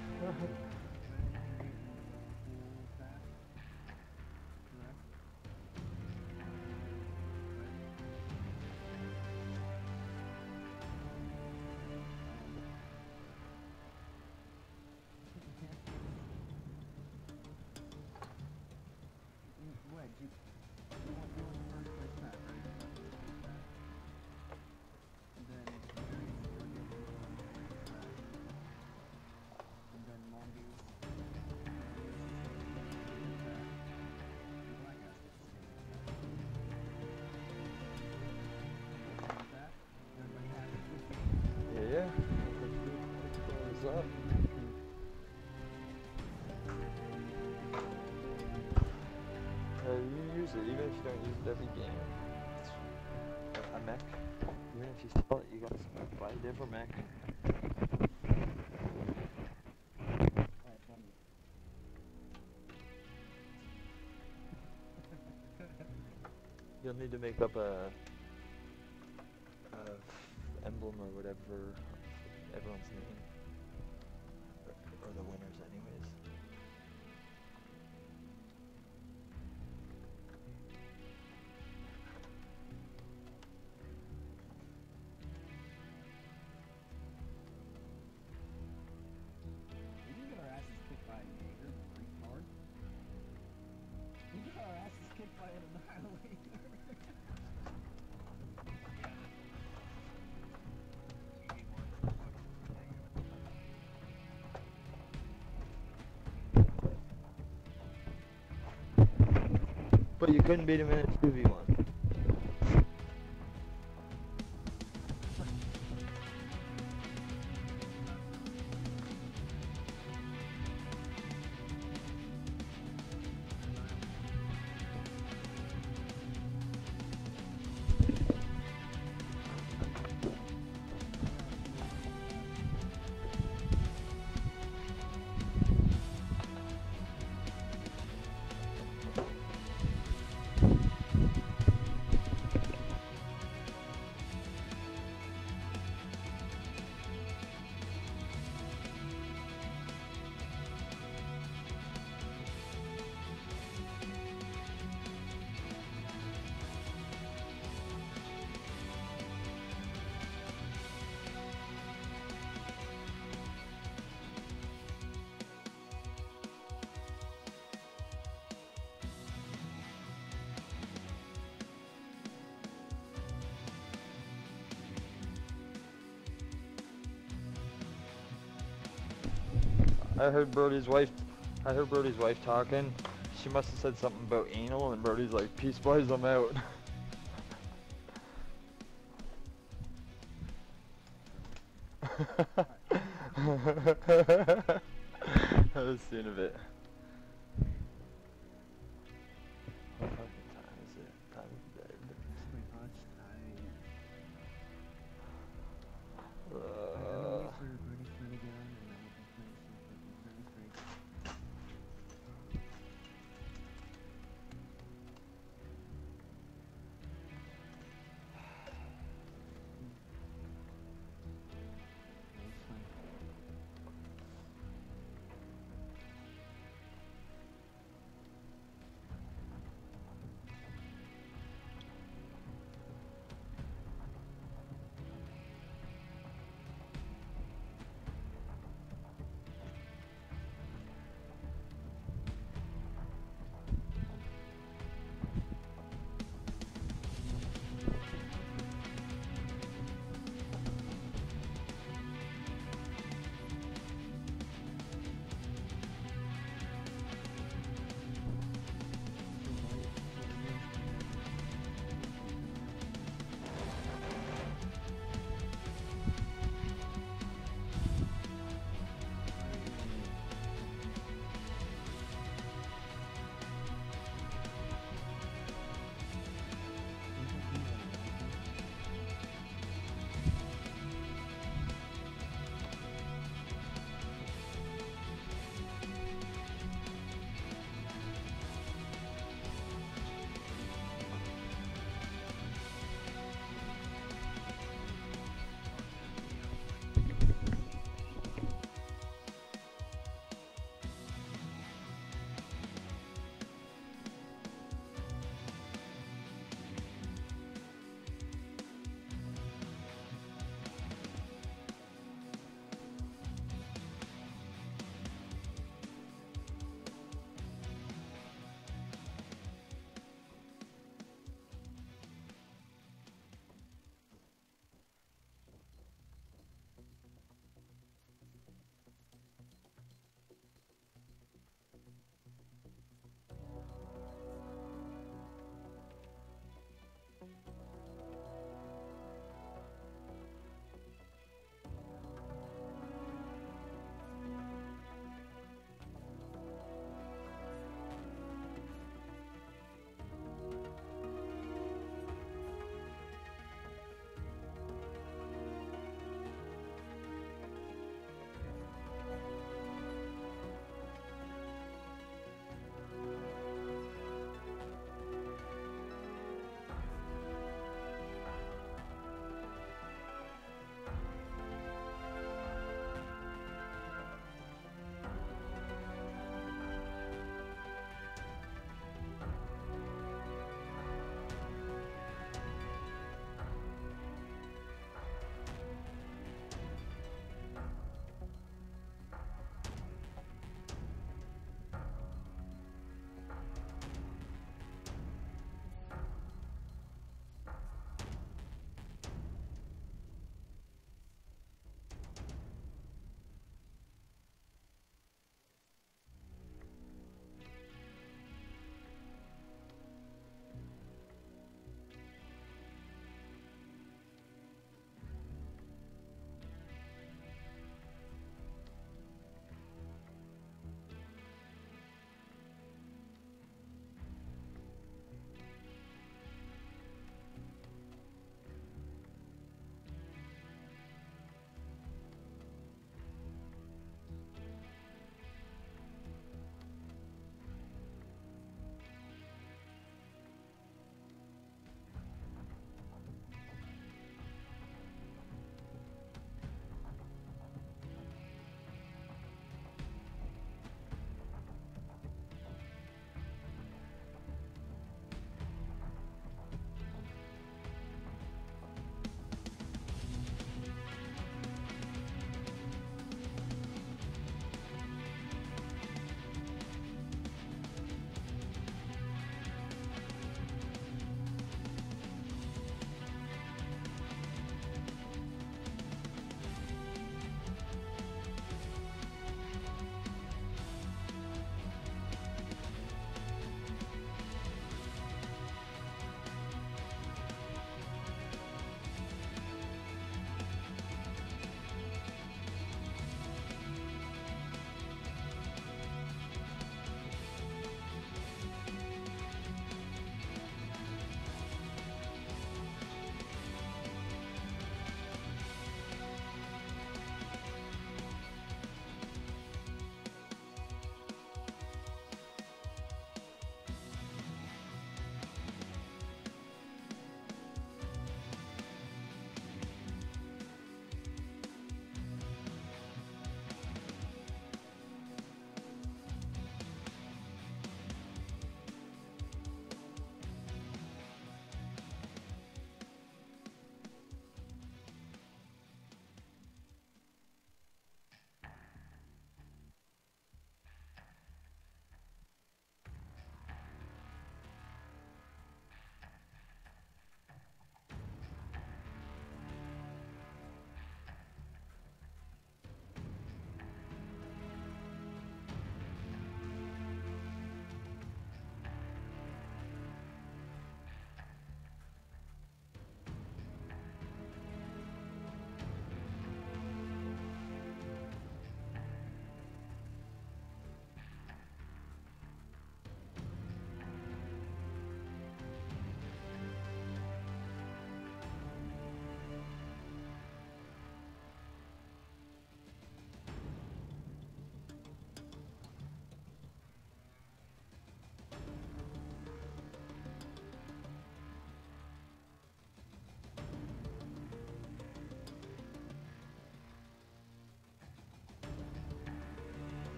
Yeah. What's up? You use it, even if you don't use it every game. It's a mech. Even if you sell it, you gotta buy a different mech. You'll need to make up a emblem or whatever everyone's name, or the winners anyways. We get our asses kicked by a Jaeger, retard. We get our asses kicked by an Annihilator. But you couldn't beat him in a 2v1. I heard Brody's wife talking. She must have said something about anal, and Brody's like, "Peace, boys, I'm out." I was seeing a bit. What fucking time is it? Time of bed.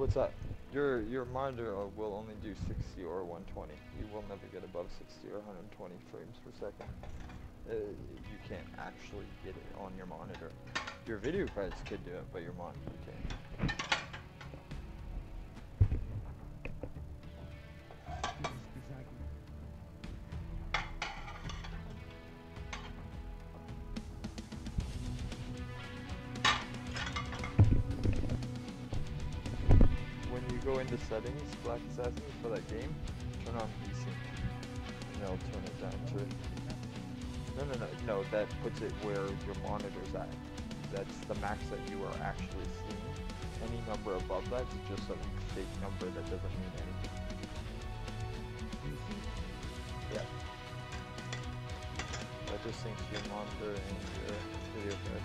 What's that? Your monitor will only do 60 or 120. You will never get above 60 or 120 frames per second. You can't actually get it on your monitor. Your video cards could do it, but your monitor can't. When you go into settings, Black Assassins, for that game, turn on VSync, and it'll turn it down to... No, that puts it where your monitor's at. That's the max that you are actually seeing. Any number above that is just a fake number that doesn't mean anything. Yeah. That just syncs your monitor and your video card.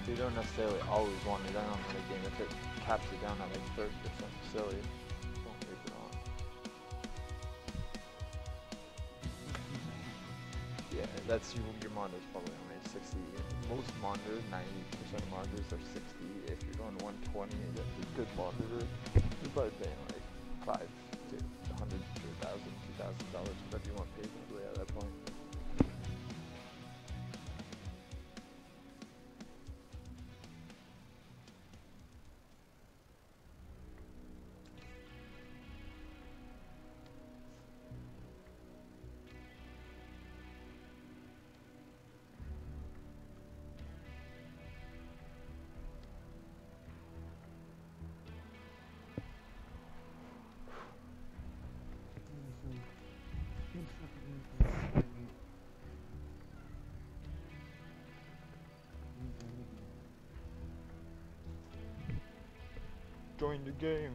You don't necessarily always want it on in a game. If it caps it down at like 30% silly, don't leave it on. Yeah, that's your monitor's probably only 60. Most monitors, 90% of monitors are 60. If you're going 120 and get a good monitor, you're probably paying like $500 to $1,000, $2,000, whatever you want paid usually at that point. Join the game.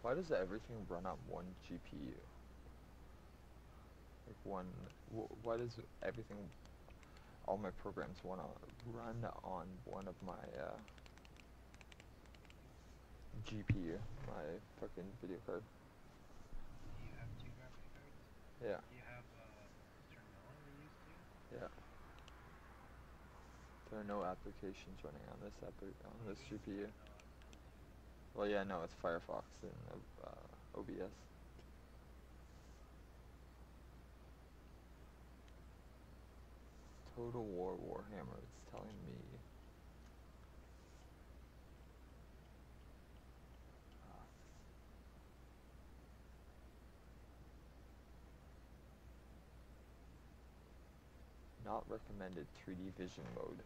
Why does everything run on one GPU? Like why does everything, all my programs run on one of my GPU, my fucking video card. Do you have 2 graphic cards? Yeah. Do you have turned on or used to? Yeah. There are no applications running on this GPU. Well, yeah, no, it's Firefox and OBS. Total War Warhammer, it's telling me. Not recommended 3D vision mode.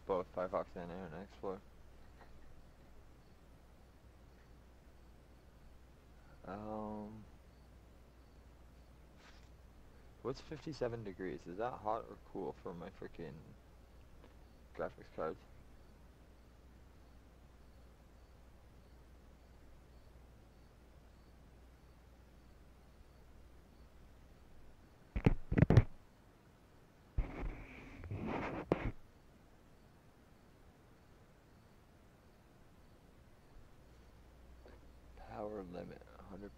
Both Firefox and Internet Explorer. What's 57 degrees? Is that hot or cool for my freaking graphics cards? Power limit, 100%.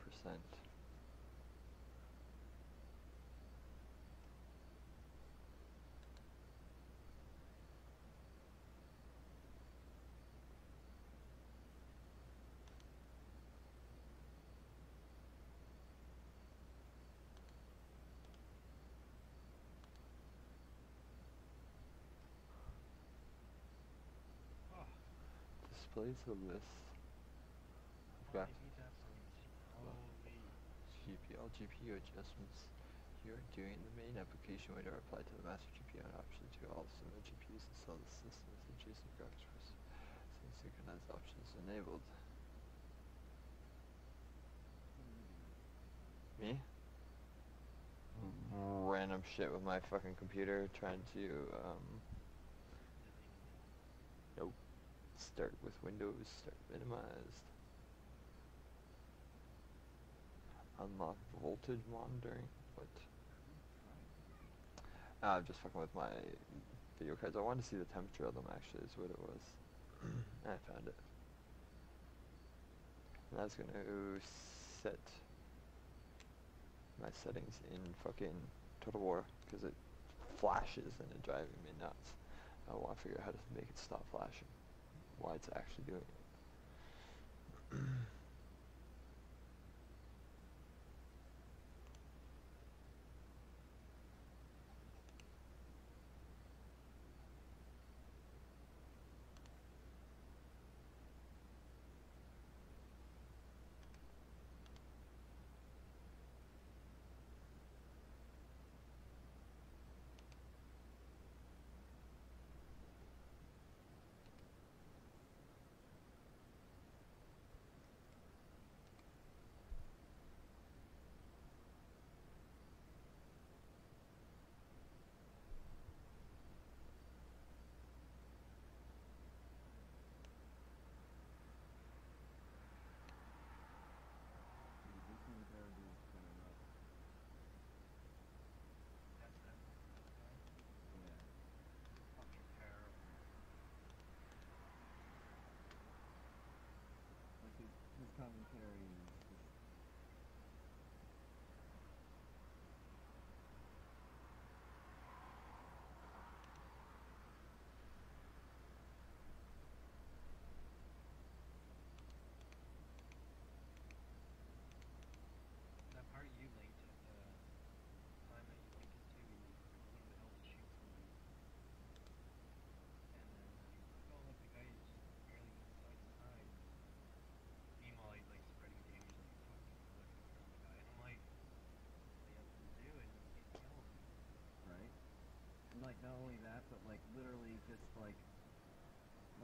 Displays a list of all GPU adjustments. You're doing the main application window apply to the master GPU and option to all similar GPUs and sell the system with adjacent graphics first. Synchronized options enabled. Me? Random shit with my fucking computer trying to nope. Start with Windows, start minimized. Unlock voltage monitoring. What? I'm just fucking with my video cards. I wanted to see the temperature of them actually is what it was. I found it. And that's gonna set my settings in fucking Total War because it flashes and it's driving me nuts. I want to figure out how to make it stop flashing. Why it's actually doing it.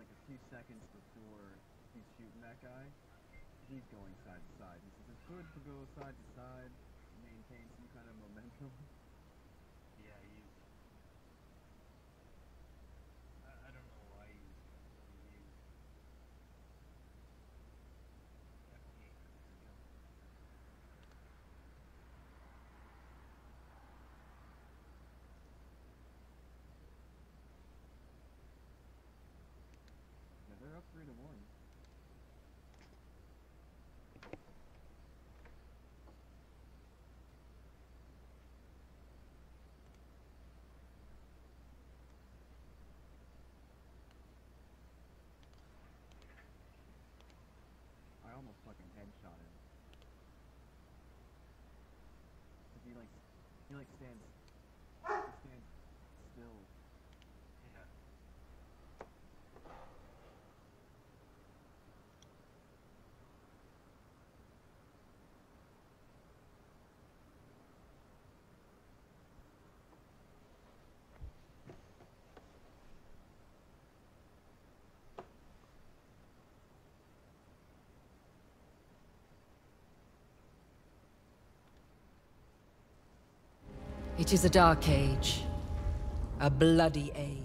like a few seconds before he's shooting that guy, he's going side to side. He says it's good to go side to side, maintain some kind of momentum. Yeah, I don't know why he used Yeah, they're up 3-1. I almost fucking headshot him. He stands still. Yeah. It is a dark age. A bloody age.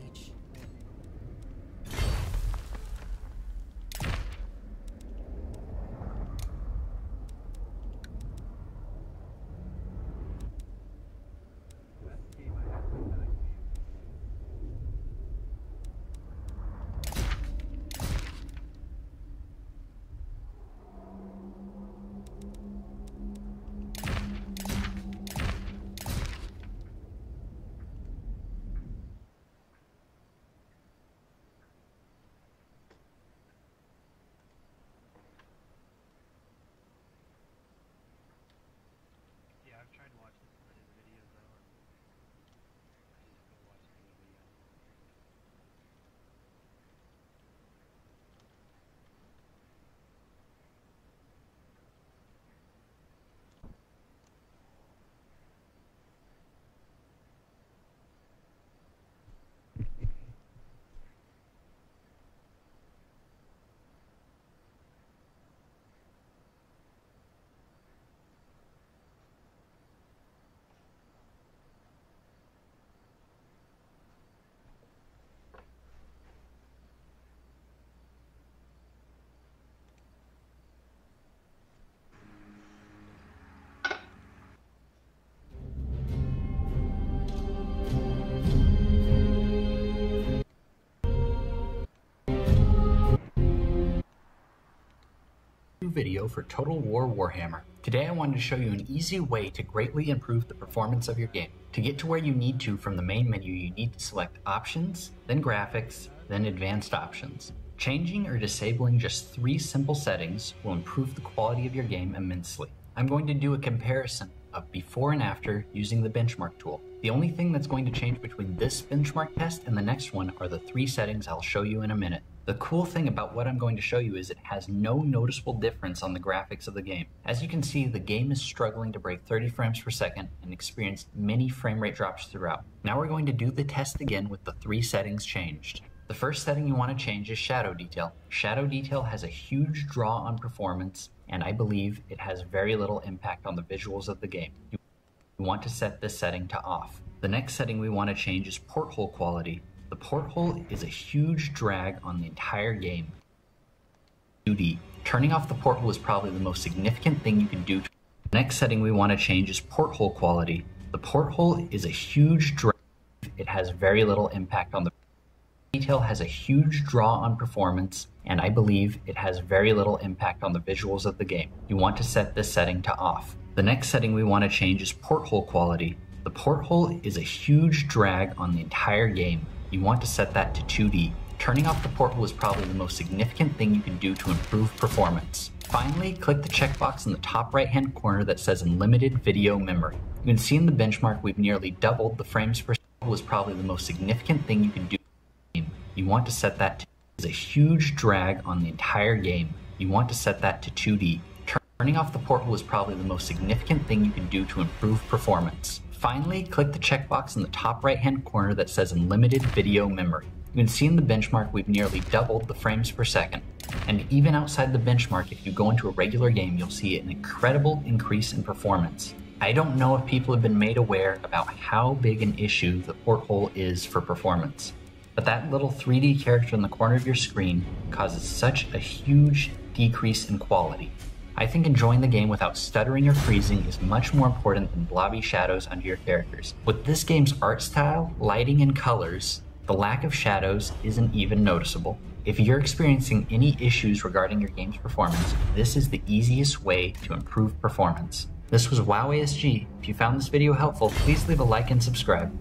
Yeah, I've tried watching some of his videos though, and I just go watch the video. Video for Total War Warhammer. Today I wanted to show you an easy way to greatly improve the performance of your game. To get to where you need to from the main menu, you need to select Options, then Graphics, then Advanced Options. Changing or disabling just 3 simple settings will improve the quality of your game immensely. I'm going to do a comparison of before and after using the benchmark tool. The only thing that's going to change between this benchmark test and the next one are the 3 settings I'll show you in a minute. The cool thing about what I'm going to show you is it has no noticeable difference on the graphics of the game. As you can see, the game is struggling to break 30 frames per second and experienced many frame rate drops throughout. Now we're going to do the test again with the 3 settings changed. The first setting you want to change is Shadow Detail. Shadow Detail has a huge draw on performance, and I believe it has very little impact on the visuals of the game. You want to set this setting to off. The next setting we want to change is Porthole Quality. The porthole is a huge drag on the entire game. 2D. Turning off the porthole is probably the most significant thing you can do. The next setting we want to change is Porthole Quality. The porthole is a huge drag. It has very little impact on the detail, has a huge draw on performance, and I believe it has very little impact on the visuals of the game. You want to set this setting to off. The next setting we want to change is Porthole Quality. The porthole is a huge drag on the entire game. You want to set that to 2D. Turning off the porthole is probably the most significant thing you can do to improve performance. Finally, click the checkbox in the top right-hand corner that says Unlimited Video Memory. You can see in the benchmark we've nearly doubled the frames per second. Is probably the most significant thing you can do. You want to set that to is a huge drag on the entire game. You want to set that to 2D. Turning off the porthole is probably the most significant thing you can do to improve performance. Finally, click the checkbox in the top right-hand corner that says Unlimited Video Memory. You can see in the benchmark we've nearly doubled the frames per second, and even outside the benchmark, if you go into a regular game, you'll see an incredible increase in performance. I don't know if people have been made aware about how big an issue the porthole is for performance, but that little 3D character in the corner of your screen causes such a huge decrease in quality. I think enjoying the game without stuttering or freezing is much more important than blobby shadows under your characters. With this game's art style, lighting, and colors, the lack of shadows isn't even noticeable. If you're experiencing any issues regarding your game's performance, this is the easiest way to improve performance. This was WoW ASG. If you found this video helpful, please leave a like and subscribe.